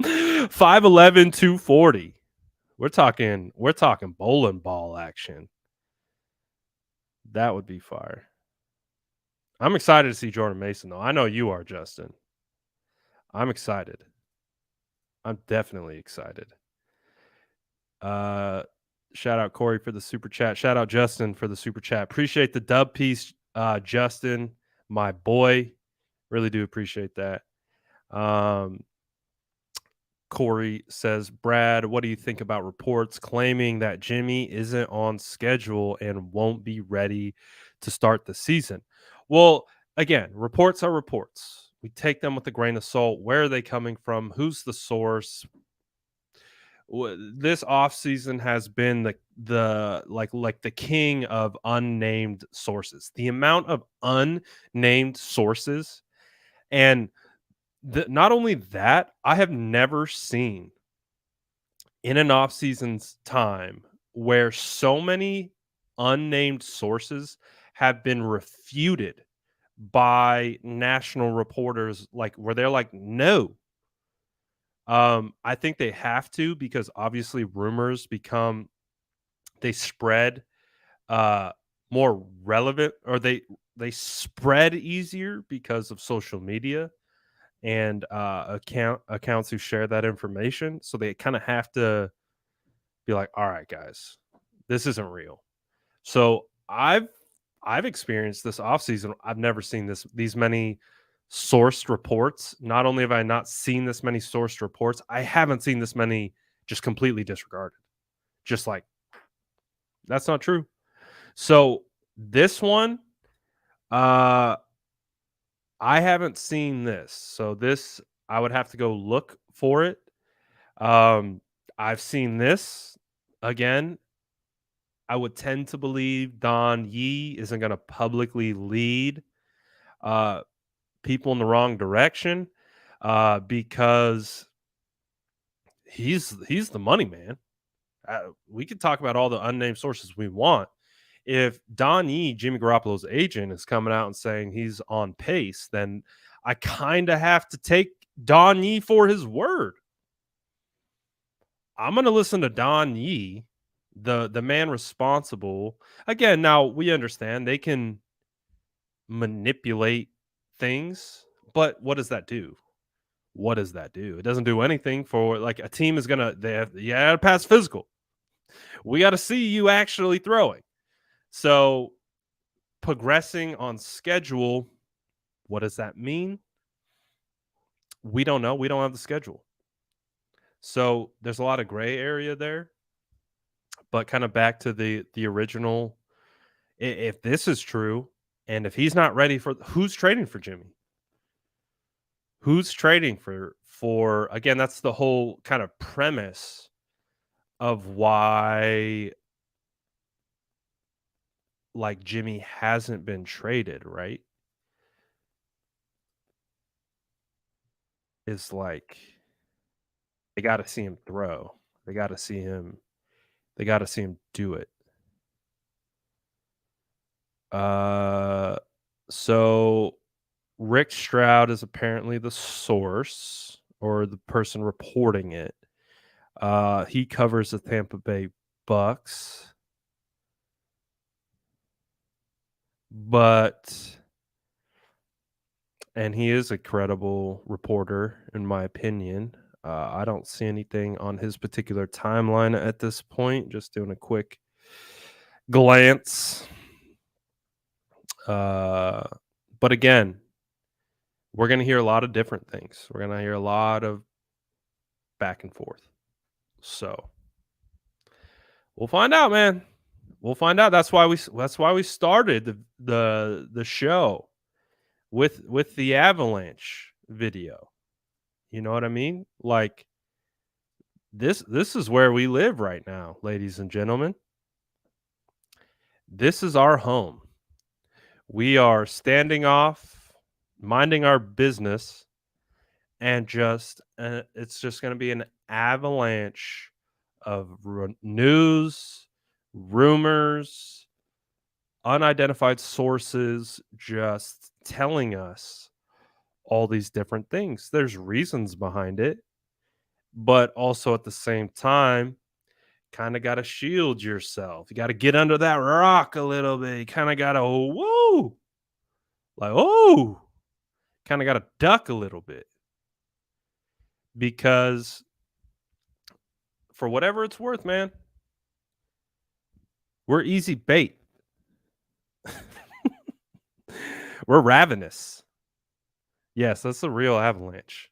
5'11", 240. We're talking bowling ball action. That would be fire. I'm excited to see Jordan Mason though. I know you are, Justin. I'm excited. I'm definitely excited. Uh Shout out Corey for the super chat. Shout out Justin for the super chat. Appreciate the dub piece, Justin, my boy. Really do appreciate that. Um, Corey says, Brad, what do you think about reports claiming that Jimmy isn't on schedule and won't be ready to start the season? Well, again, reports are reports. We take them with a grain of salt. Where are they coming from? Who's the source? This offseason has been like the king of unnamed sources. The amount of unnamed sources, and not only that, I have never seen in an off season's time where so many unnamed sources have been refuted by national reporters, like where they're like, no. I think they have to, because obviously rumors they spread uh more relevant, or they spread easier because of social media and accounts who share that information. So they kind of have to be like, all right, guys, this isn't real. So I've experienced this offseason. I've never seen these many sourced reports. Not only have I not seen this many sourced reports, I haven't seen this many just completely disregarded. Just like, that's not true. So this one, uh I haven't seen this. So this, I would have to go look for it. Um I've seen this again. I would tend to believe Don Yee isn't going to publicly lead uh, people in the wrong direction, because he's the money man. We could talk about all the unnamed sources we want. If Don Yee, Jimmy Garoppolo's agent, is coming out and saying he's on pace, then I kind of have to take Don Yee for his word. I'm going to listen to Don Yee, the man responsible. Again, now we understand they can manipulate things, but what does that do? What does that do? It doesn't do anything. For like, a team is gonna, they have, yeah, pass physical. We got to see you actually throwing. So progressing on schedule, what does that mean? We don't know. We don't have the schedule. So there's a lot of gray area there. But kind of back to the original, if this is true, and if he's not ready for, who's trading for Jimmy? Who's trading for again, that's the whole kind of premise of why, like, Jimmy hasn't been traded, right? Is like, they got to see him throw. They got to see him. They got to see him do it. Uh, so Rick Stroud is apparently the source, or the person reporting it. He covers the Tampa Bay Bucks, but and he is a credible reporter, in my opinion. I don't see anything on his particular timeline at this point. Just doing a quick glance. But again, we're going to hear a lot of different things. We're going to hear a lot of back and forth. So we'll find out, man. We'll find out. That's why we started the show with the Avalanche video. You know what I mean? Like this is where we live right now, ladies and gentlemen. This is our home. We are standing off, minding our business, and it's just going to be an avalanche of news, rumors, unidentified sources just telling us all these different things. There's reasons behind it, but also at the same time, kind of got to shield yourself. You got to get under that rock a little bit. You kind of got to, whoa, like, oh, kind of got to duck a little bit because for whatever it's worth, man, we're easy bait. We're ravenous. Yes, that's the real Avalanche.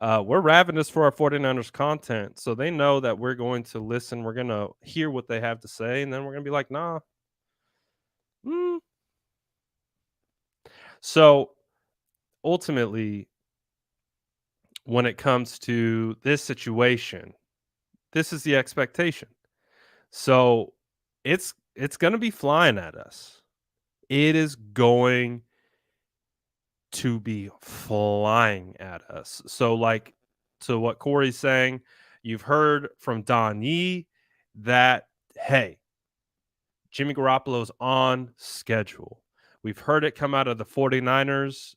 We're ravenous for our 49ers content. So they know that we're going to listen. We're going to hear what they have to say. And then we're going to be like, nah. So ultimately, when it comes to this situation, this is the expectation. So it's going to be flying at us. It is going to be flying at us. So what Corey's saying, you've heard from Don Yee that, hey, Jimmy Garoppolo's on schedule. We've heard it come out of the 49ers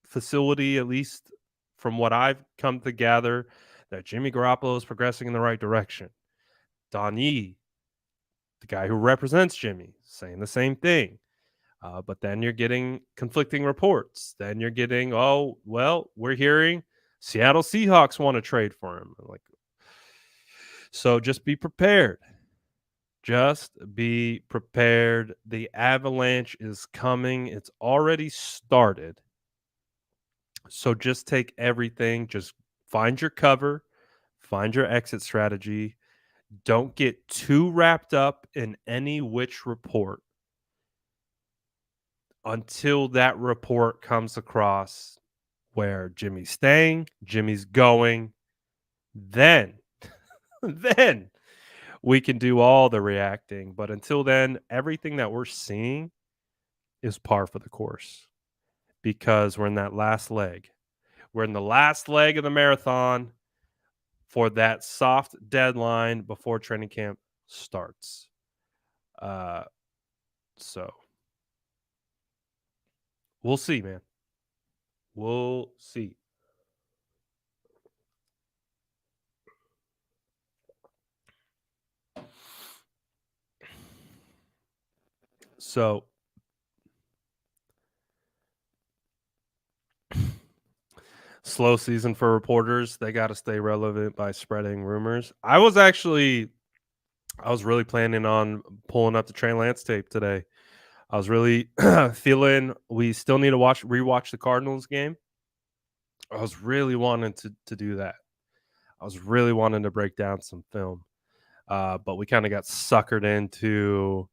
facility, at least from what I've come to gather, that Jimmy Garoppolo is progressing in the right direction. Don Yee, the guy who represents Jimmy, saying the same thing. But then you're getting conflicting reports. Then you're getting, oh, well, we're hearing Seattle Seahawks want to trade for him. Like, so just be prepared. Just be prepared. The avalanche is coming. It's already started. So just take everything. Just find your cover, find your exit strategy. Don't get too wrapped up in any which report until that report comes across where Jimmy's staying, Jimmy's going. Then, then we can do all the reacting. But until then, everything that we're seeing is par for the course because we're in that last leg. We're in the last leg of the marathon for that soft deadline before training camp starts. So we'll see, man. We'll see. So slow season for reporters. They got to stay relevant by spreading rumors. I was really planning on pulling up the Trey Lance tape today. I was really feeling we still need to rewatch the Cardinals game. I was really wanting to do that. I was really wanting to break down some film. But we kind of got suckered into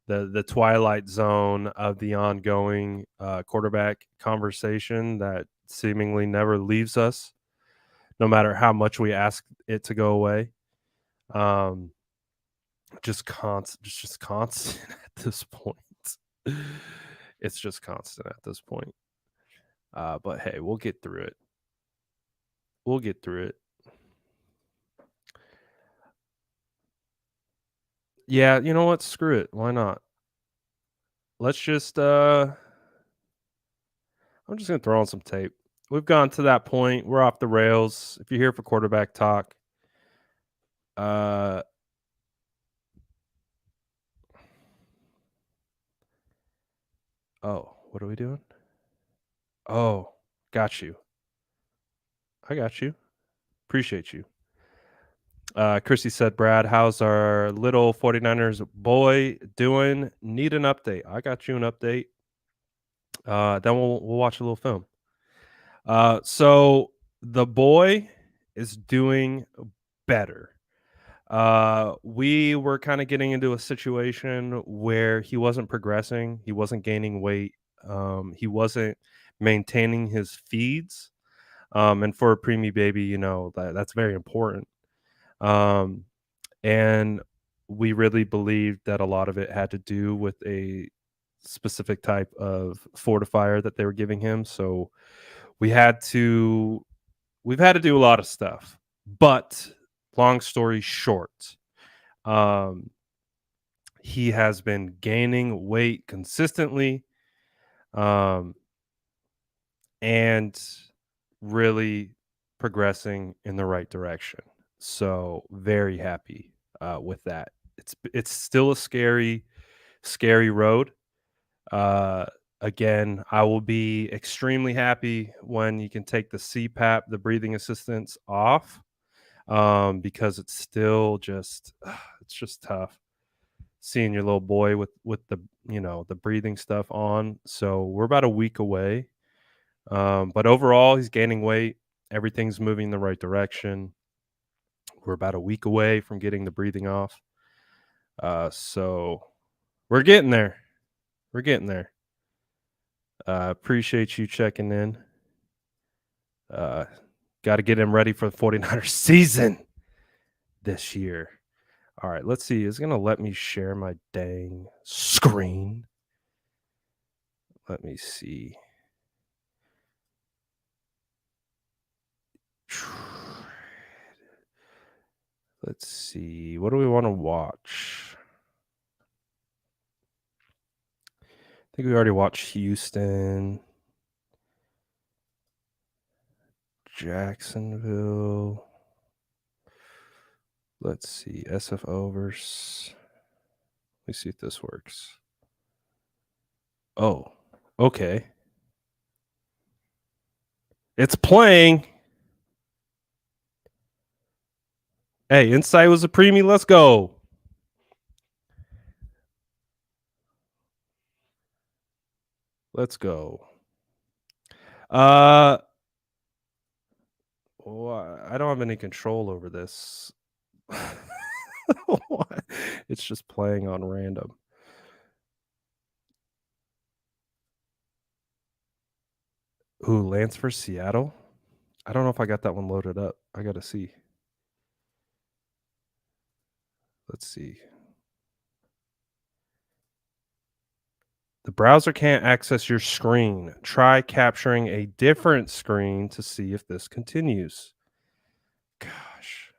the twilight zone of the ongoing quarterback conversation that seemingly never leaves us, no matter how much we ask it to go away. Just constant at this point. It's just constant at this point. But hey, we'll get through it. We'll get through it. Yeah, you know what? Screw it. Why not? Let's just I'm just gonna throw on some tape. We've gone to that point. We're off the rails. If you're here for quarterback talk, oh, what are we doing? Oh, Got you. I got you. Appreciate you. Chrissy said, Brad, how's our little 49ers boy doing? Need an update. I got you an update. Then we'll watch a little film. So the boy is doing better. We were kind of getting into a situation where he wasn't progressing, he wasn't gaining weight, he wasn't maintaining his feeds. And for a preemie baby, that's very important. Um, and we really believed that a lot of it had to do with a specific type of fortifier that they were giving him. So we had to we've had to do a lot of stuff. But long story short, um, he has been gaining weight consistently, um, and really progressing in the right direction. So very happy with that. It's still a scary road. Uh, Again, I will be extremely happy when you can take the CPAP, the breathing assistance off, because it's still just it's just tough seeing your little boy with the the breathing stuff on. So we're about a week away, but overall he's gaining weight. Everything's moving in the right direction. We're about a week away from getting the breathing off. So we're getting there. We're getting there. Appreciate you checking in. Uh, Got to get him ready for the 49ers season this year. All right, let's see. It's going to let me share my dang screen. Let me see. Let's see. What do we want to watch? I think we already watched Houston, Jacksonville. Let's see. SFO versus. Let me see if this works. Oh, okay. It's playing. Hey, Insight was a preemie. Let's go. Let's go. Well, I don't have any control over this. It's just playing on random. Ooh, Lance for Seattle? I don't know if I got that one loaded up. I got to see. Let's see. The browser can't access your screen. Try capturing a different screen to see if this continues. Gosh.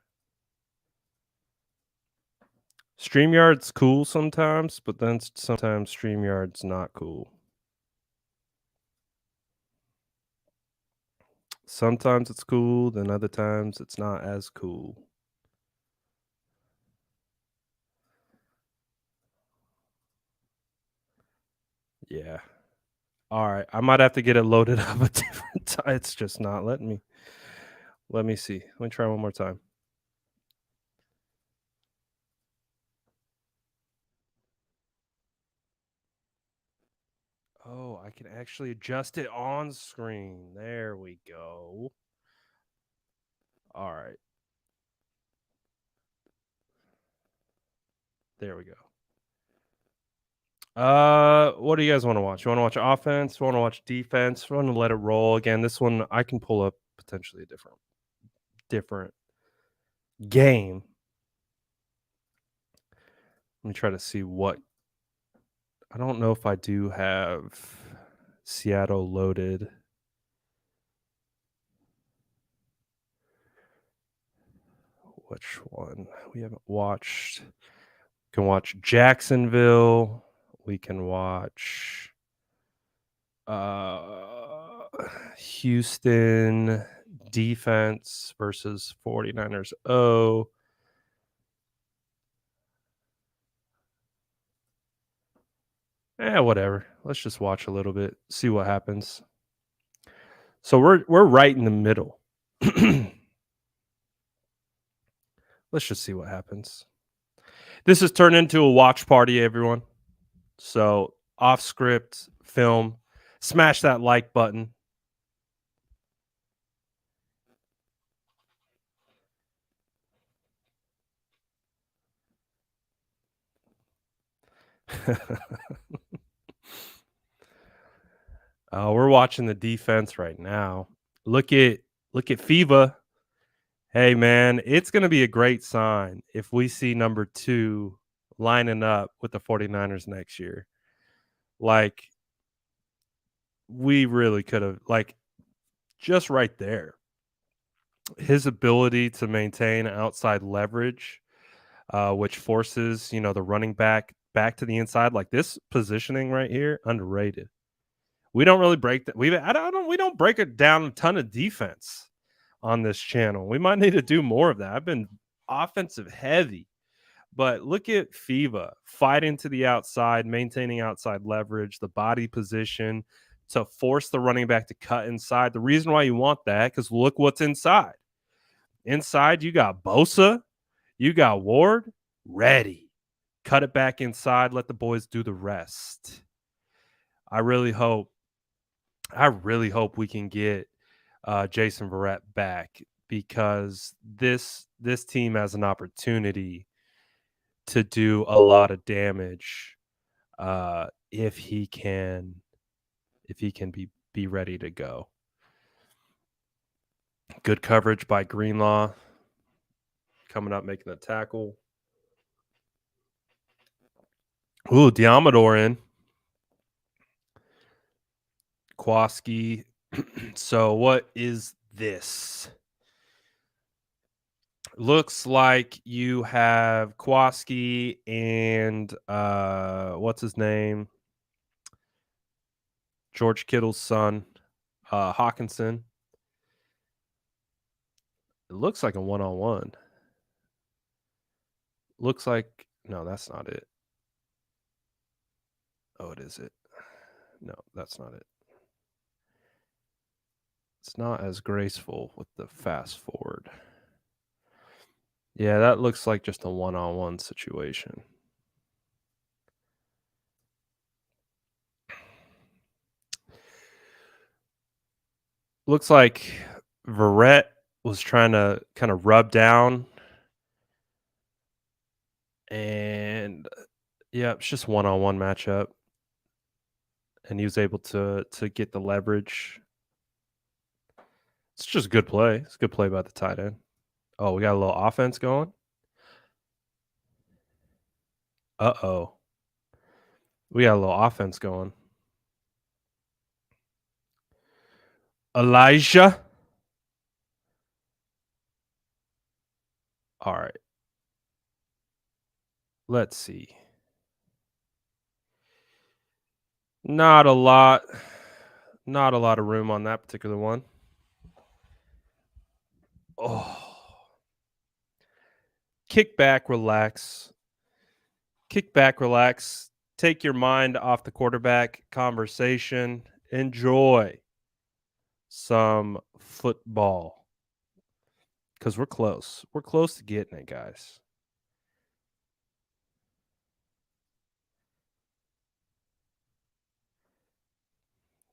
StreamYard's cool sometimes, but then sometimes StreamYard's not cool. Sometimes it's cool, then other times it's not as cool. Yeah. All right. I might have to get it loaded up a different time. It's just not letting me. Let me see. Let me try one more time. Oh, I can actually adjust it on screen. There we go. All right. There we go. What do you guys want to watch? You want to watch offense? You want to watch defense? You want to let it roll again? This one I can pull up potentially a different game. Let me try to see what. I don't know if I do have Seattle loaded. Which one? We haven't watched. We can watch Jacksonville. We can watch Houston defense versus 49ers. Oh. Whatever. Let's just watch a little bit, see what happens. So we're right in the middle. Let's just see what happens. This has turned into a watch party, everyone. So off script film, smash that like button. We're watching the defense right now. Look at FIBA. Hey man, it's going to be a great sign if we see number 2 lining up with the 49ers next year. Like we really could have, like, just right there. His ability to maintain outside leverage, which forces, the running back to the inside, like this positioning right here, underrated. We don't really break that. We don't break it down a ton of defense on this channel. We might need to do more of that. I've been offensive heavy, but look at FIBA fighting to the outside, maintaining outside leverage, the body position to force the running back to cut inside. The reason why you want that, because look what's inside. Inside, you got Bosa, you got Ward, ready. Cut it back inside. Let the boys do the rest. I really hope we can get Jason Verrett back, because this team has an opportunity to do a lot of damage if he can be ready to go. Good coverage by Greenlaw, coming up making the tackle. Ooh, Diamador in. Kwaski. So what is this? Looks like you have Kwaski and what's his name? George Kittle's son, Hawkinson. It looks like a one-on-one. Looks like, no, that's not it. Oh, it is it. No, that's not it. It's not as graceful with the fast forward. Yeah, that looks like just a one-on-one situation. Looks like Verrett was trying to kind of rub down, and yeah, it's just one-on-one matchup, and he was able to get the leverage. It's just a good play. It's a good play by the tight end. Oh, we got a little offense going. Uh-oh. We got a little offense going. Elijah. All right. Let's see. Not a lot of room on that particular one. Oh. Kick back, relax. Take your mind off the quarterback conversation. Enjoy some football, because we're close. We're close to getting it, guys.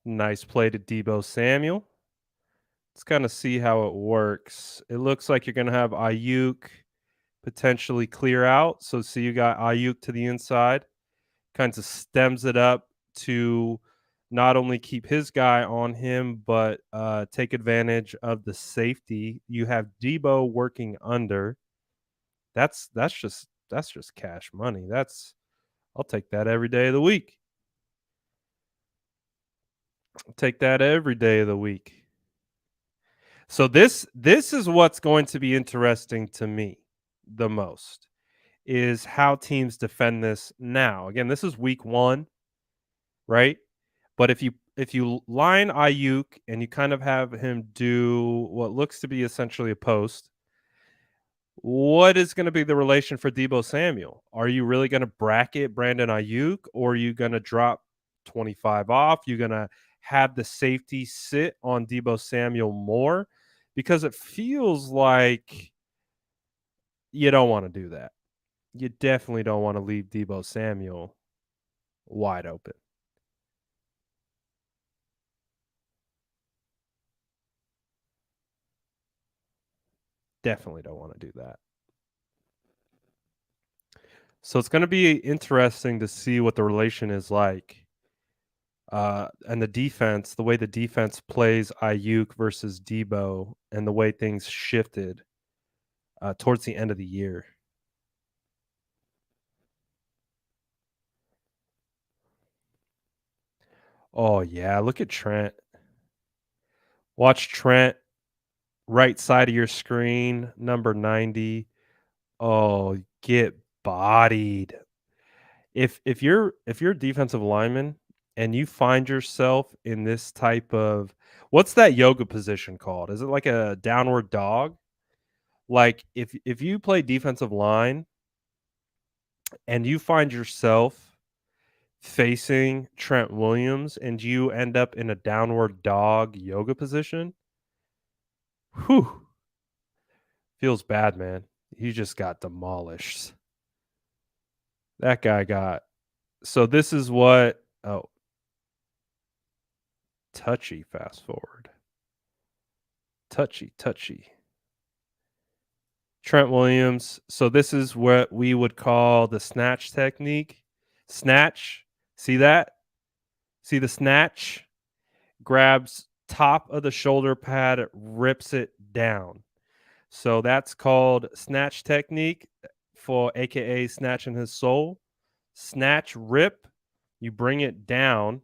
Nice play to Deebo Samuel. Let's kind of see how it works. It looks like you're going to have Ayuk potentially clear out. So see, you got Ayuk to the inside, kind of stems it up to not only keep his guy on him, but take advantage of the safety. You have Deebo working under. That's just cash money. I'll take that every day of the week. I'll take that every day of the week. So this is what's going to be interesting to me the most, is how teams defend this now. Again, this is week 1, right? But if you line Ayuk and you kind of have him do what looks to be essentially a post, what is going to be the relation for Deebo Samuel? Are you really going to bracket Brandon Ayuk, or are you going to drop 25 off? You're going to have the safety sit on Deebo Samuel more because it feels like you don't want to do that. You definitely don't want to leave Deebo Samuel wide open. Definitely don't want to do that. So it's going to be interesting to see what the relation is like. And the defense, the way the defense plays Ayuk versus Debo, and the way things shifted towards the end of the year. Oh, yeah. Look at Trent. Watch Trent, right side of your screen, number 90. Oh, get bodied. If you're a defensive lineman and you find yourself in this type of, what's that yoga position called? Is it like a downward dog? Like if you play defensive line and you find yourself facing Trent Williams and you end up in a downward dog yoga position, whew, feels bad, man. He just got demolished. That guy got, so this is what, oh, touchy fast forward. Touchy. Trent Williams. So this is what we would call the snatch technique. Snatch. See that? See the snatch? Grabs top of the shoulder pad, rips it down. So that's called snatch technique, for AKA snatching his soul. Snatch, rip, you bring it down,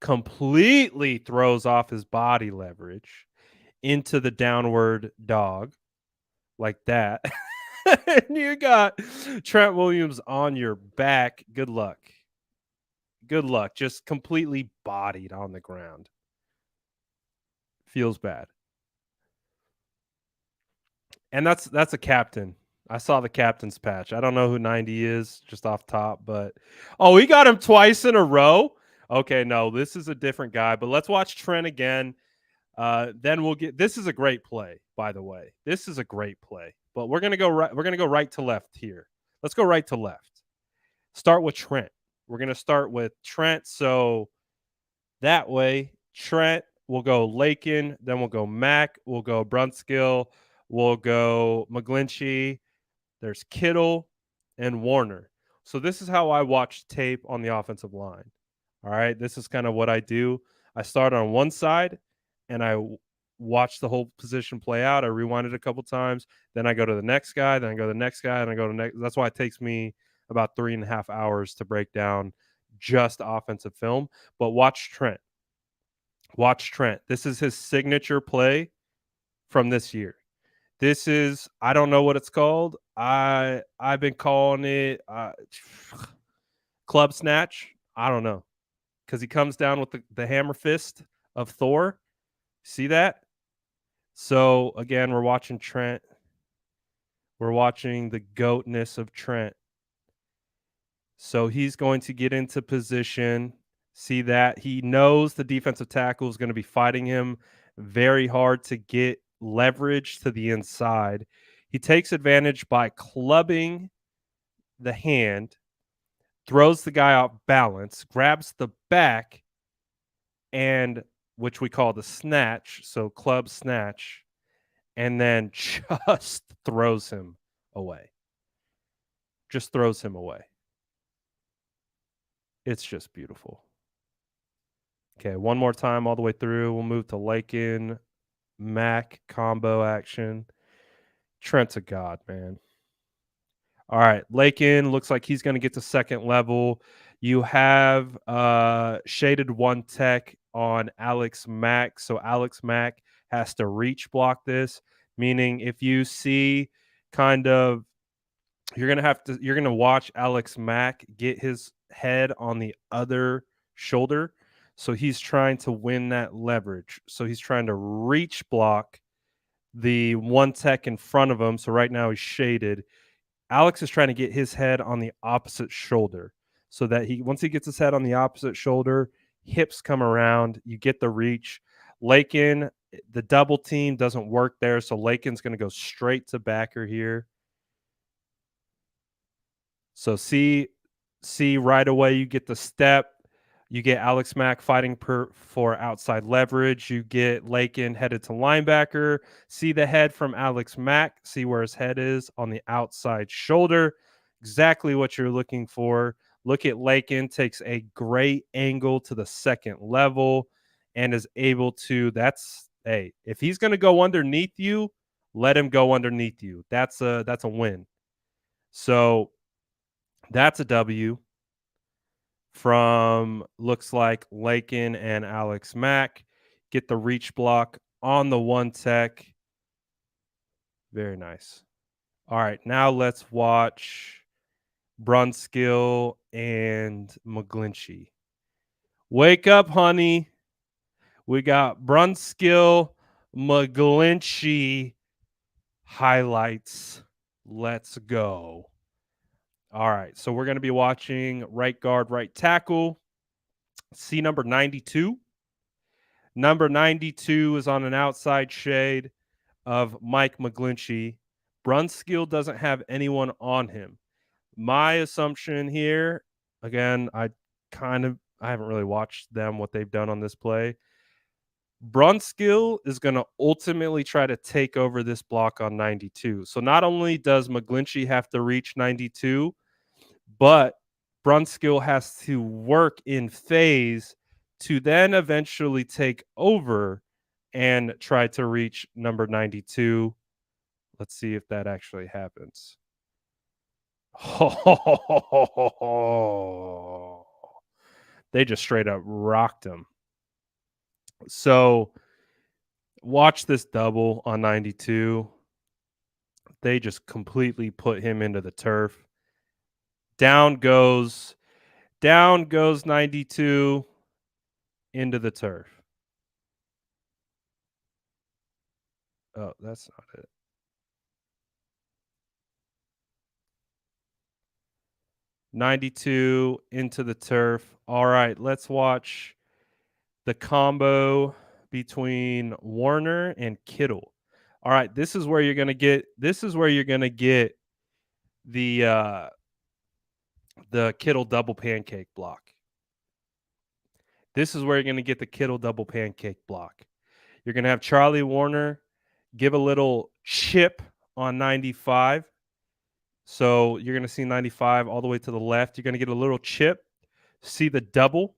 completely throws off his body leverage into the downward dog like that. And you got Trent Williams on your back. Good luck. Good luck. Just completely bodied on the ground. Feels bad. And that's a captain. I saw the captain's patch. I don't know who 90 is just off top, but oh, he got him twice in a row. Okay, no, this is a different guy. But let's watch Trent again. Then we'll get. This is a great play, by the way. This is a great play. But we're gonna go right. We're gonna go right to left here. Let's go right to left. Start with Trent. We're gonna start with Trent. So that way, Trent. We'll go Lakin. Then we'll go Mack. We'll go Brunskill. We'll go McGlinchey. There's Kittle and Warner. So this is how I watch tape on the offensive line. All right. This is kind of what I do. I start on one side and I watch the whole position play out. I rewind it a couple times. Then I go to the next guy. Then I go to the next guy. And I go to the next. That's why it takes me about 3.5 hours to break down just offensive film. But watch Trent. Watch Trent. This is his signature play from this year. This is, I don't know what it's called. I've been calling it club snatch. I don't know, because he comes down with the hammer fist of Thor. See that? So again, we're watching Trent. We're watching the goatness of Trent. So he's going to get into position. See that? He knows the defensive tackle is going to be fighting him very hard to get leverage to the inside. He takes advantage by clubbing the hand, throws the guy off balance, grabs the back, and which we call the snatch, so club snatch, and then just throws him away. Just throws him away. It's just beautiful. Okay, one more time all the way through. We'll move to Lakin, Mac combo action. Trent's a god, man. All right, Lakin looks like he's going to get to second level. You have shaded one tech on Alex Mack. So Alex Mack has to reach block this, meaning if you see kind of, you're going to watch Alex Mack get his head on the other shoulder. So he's trying to win that leverage. So he's trying to reach block the one tech in front of him. So right now he's shaded. Alex is trying to get his head on the opposite shoulder so that once he gets his head on the opposite shoulder, hips come around, you get the reach. Lakin, the double team doesn't work there, so Lakin's going to go straight to backer here. So see right away you get the step. You get Alex Mack fighting for outside leverage. You get Lakin headed to linebacker. See the head from Alex Mack. See where his head is on the outside shoulder. Exactly what you're looking for. Look at Lakin, takes a great angle to the second level and is able to. Hey, if he's going to go underneath you, let him go underneath you. That's a win. So that's a W from looks like Lakin and Alex Mack. Get the reach block on the one tech. Very nice. All right, now let's watch Brunskill and McGlinchey. Wake up, honey. We got Brunskill, McGlinchey highlights. Let's go. All right, so we're going to be watching right guard, right tackle. See number 92. Number 92 is on an outside shade of Mike McGlinchey. Brunskill doesn't have anyone on him. My assumption here, again, I haven't really watched them, what they've done on this play. Brunskill is going to ultimately try to take over this block on 92. So not only does McGlinchey have to reach 92, but Brunskill has to work in phase to then eventually take over and try to reach number 92. Let's see if that actually happens. Oh, they just straight up rocked him. So watch this double on 92. They just completely put him into the turf. Down goes 92 into the turf. Oh, that's not it. 92 into the turf. All right, let's watch the combo between Warner and Kittle. All right, this is where you're going to get the Kittle double pancake block. This is where you're going to get the Kittle double pancake block. You're going to have Charlie Warner give a little chip on 95. So you're going to see 95 all the way to the left. You're going to get a little chip. See the double.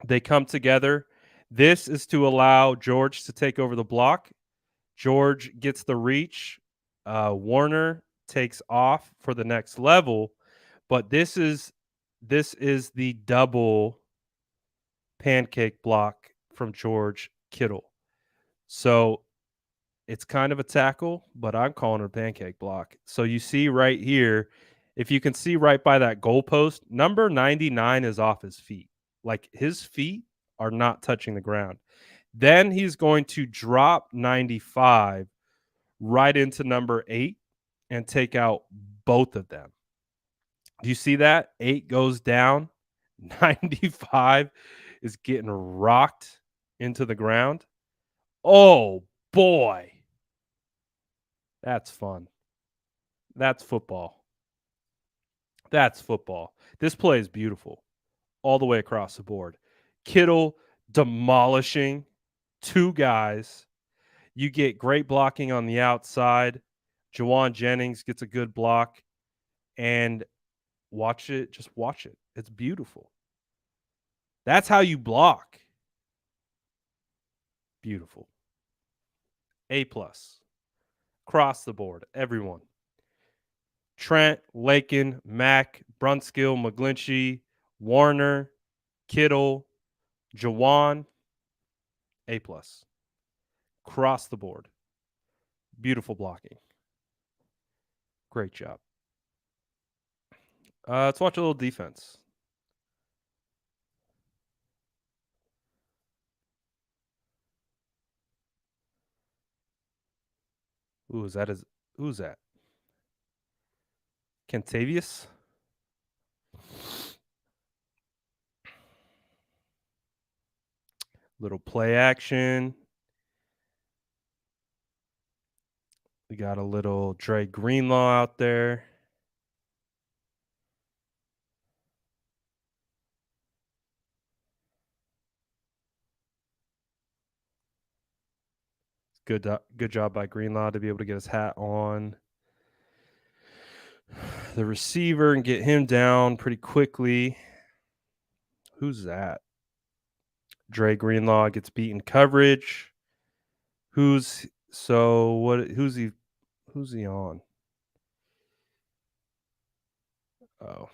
They come together. This is to allow George to take over the block. George gets the reach. Warner takes off for the next level. But this is the double pancake block from George Kittle. So it's kind of a tackle, but I'm calling it a pancake block. So you see right here, if you can see right by that goalpost, number 99 is off his feet. Like his feet are not touching the ground. Then he's going to drop 95 right into number 8 and take out both of them. Do you see that? 8 goes down. 95 is getting rocked into the ground. Oh, boy. That's fun. That's football. That's football. This play is beautiful all the way across the board. Kittle demolishing 2 guys. You get great blocking on the outside. Jawan Jennings gets a good block. And watch it. Just watch it. It's beautiful. That's how you block. Beautiful. A+. Across the board. Everyone. Trent, Lakin, Mack, Brunskill, McGlinchey, Warner, Kittle, Jawan, A+. Across the board. Beautiful blocking. Great job. Let's watch a little defense. Who's that? Kentavious? Little play action. We got a little Dre Greenlaw out there. Good job by Greenlaw to be able to get his hat on the receiver and get him down pretty quickly. Who's that? Dre Greenlaw gets beaten coverage. Who's he on? Oh.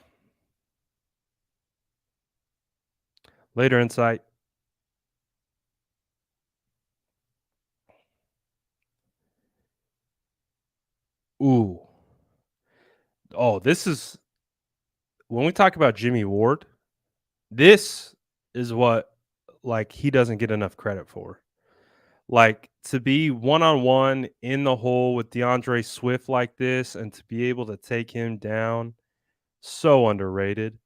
Later insight. Ooh. Oh, this is when we talk about Jimmy Ward, this is what like he doesn't get enough credit for. Like to be one on one in the hole with DeAndre Swift like this and to be able to take him down, so underrated.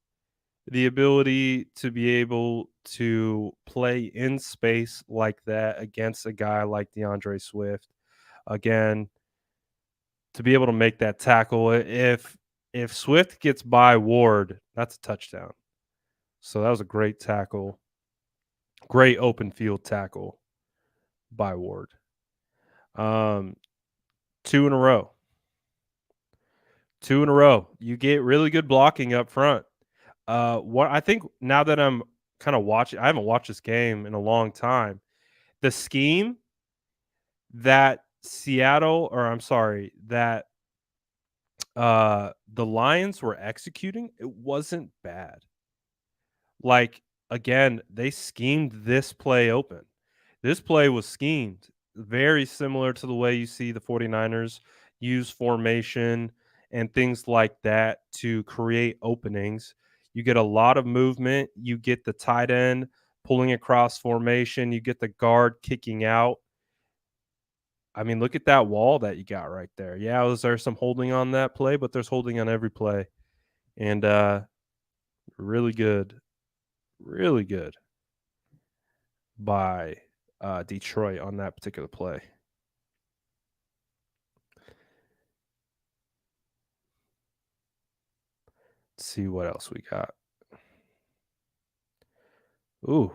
The ability to be able to play in space like that against a guy like DeAndre Swift. Again, to be able to make that tackle. If Swift gets by Ward, that's a touchdown. So that was a great tackle. Great open field tackle by Ward. 2 in a row. 2 in a row. You get really good blocking up front. What I think now that I'm kind of watching, I haven't watched this game in a long time. The scheme that the Lions were executing, it wasn't bad. Like again, they schemed this play open. This play was schemed very similar to the way you see the 49ers use formation and things like that to create openings. You get a lot of movement, you get the tight end pulling across formation, you get the guard kicking out. I mean, look at that wall that you got right there. Yeah, was there some holding on that play, but there's holding on every play. And really good, really good by Detroit on that particular play. Let's see what else we got. Ooh.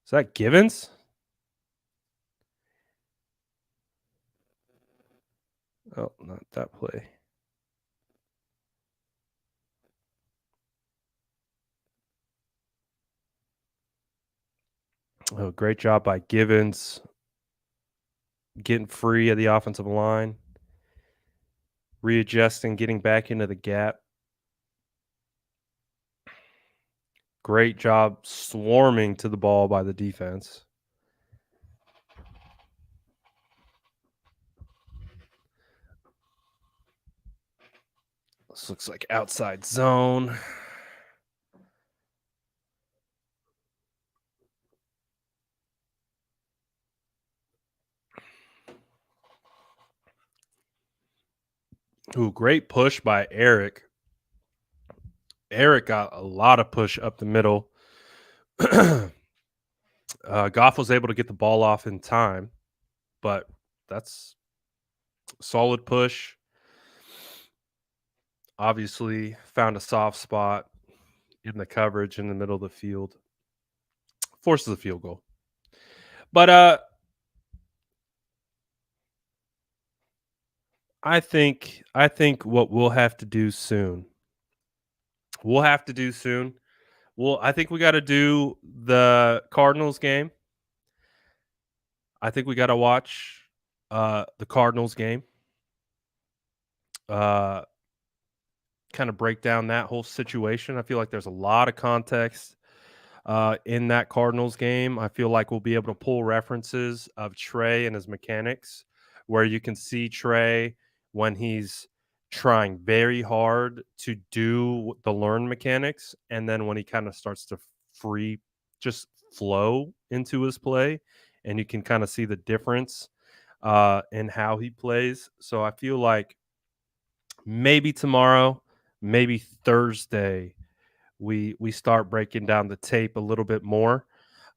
Is that Givens? Oh, not that play. Oh, great job by Givens getting free of the offensive line, readjusting, getting back into the gap. Great job swarming to the ball by the defense. This looks like outside zone. Ooh, great push by Eric. Eric got a lot of push up the middle. Goff was able to get the ball off in time, but that's solid push. Obviously, found a soft spot in the coverage in the middle of the field. Forces a field goal. But I think what we'll have to do soon. Well, I think we got to do the Cardinals game. I think we got to watch the Cardinals game. Uh kind of break down that whole situation. I feel like there's a lot of context in that Cardinals game. I feel like we'll be able to pull references of Trey and his mechanics, where you can see Trey when he's trying very hard to do the learn mechanics, and then when he kind of starts to just flow into his play, and you can kind of see the difference in how he plays. So I feel like maybe tomorrow, maybe Thursday, we start breaking down the tape a little bit more.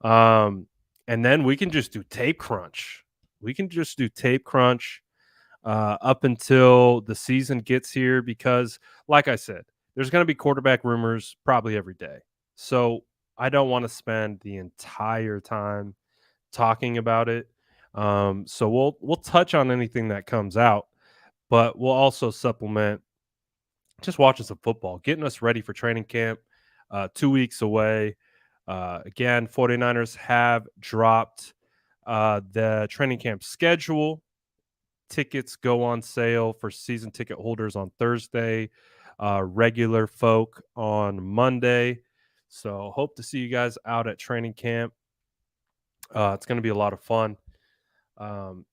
And then we can just do tape crunch. We can just do tape crunch up until the season gets here because, like I said, there's going to be quarterback rumors probably every day. So I don't want to spend the entire time talking about it. So we'll touch on anything that comes out, but we'll also supplement just watching some football, getting us ready for training camp. 2 weeks away. Again, 49ers have dropped the training camp schedule. Tickets go on sale for season ticket holders on Thursday, regular folk on Monday. So hope to see you guys out at training camp. It's going to be a lot of fun. Um,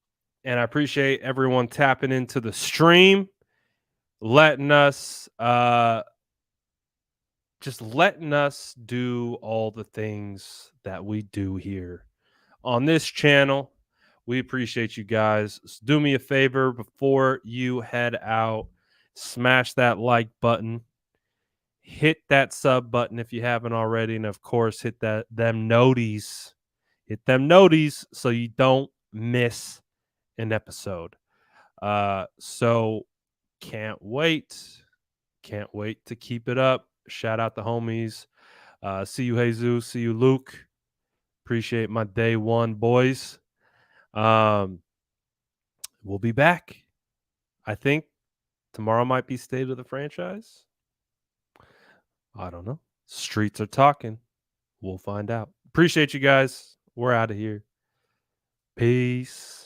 and I appreciate everyone tapping into the stream, letting us letting us do all the things that we do here on this channel. We appreciate you guys. Do me a favor before you head out, smash that like button, hit that sub button if you haven't already, and of course hit them noties. Hit them noties so you don't miss an episode. So can't wait. Can't wait to keep it up. Shout out the homies. See you, Jesus. See you, Luke. Appreciate my day one boys. We'll be back. I think tomorrow might be state of the franchise. I don't know. Streets are talking. We'll find out. Appreciate you guys. We're out of here. Peace.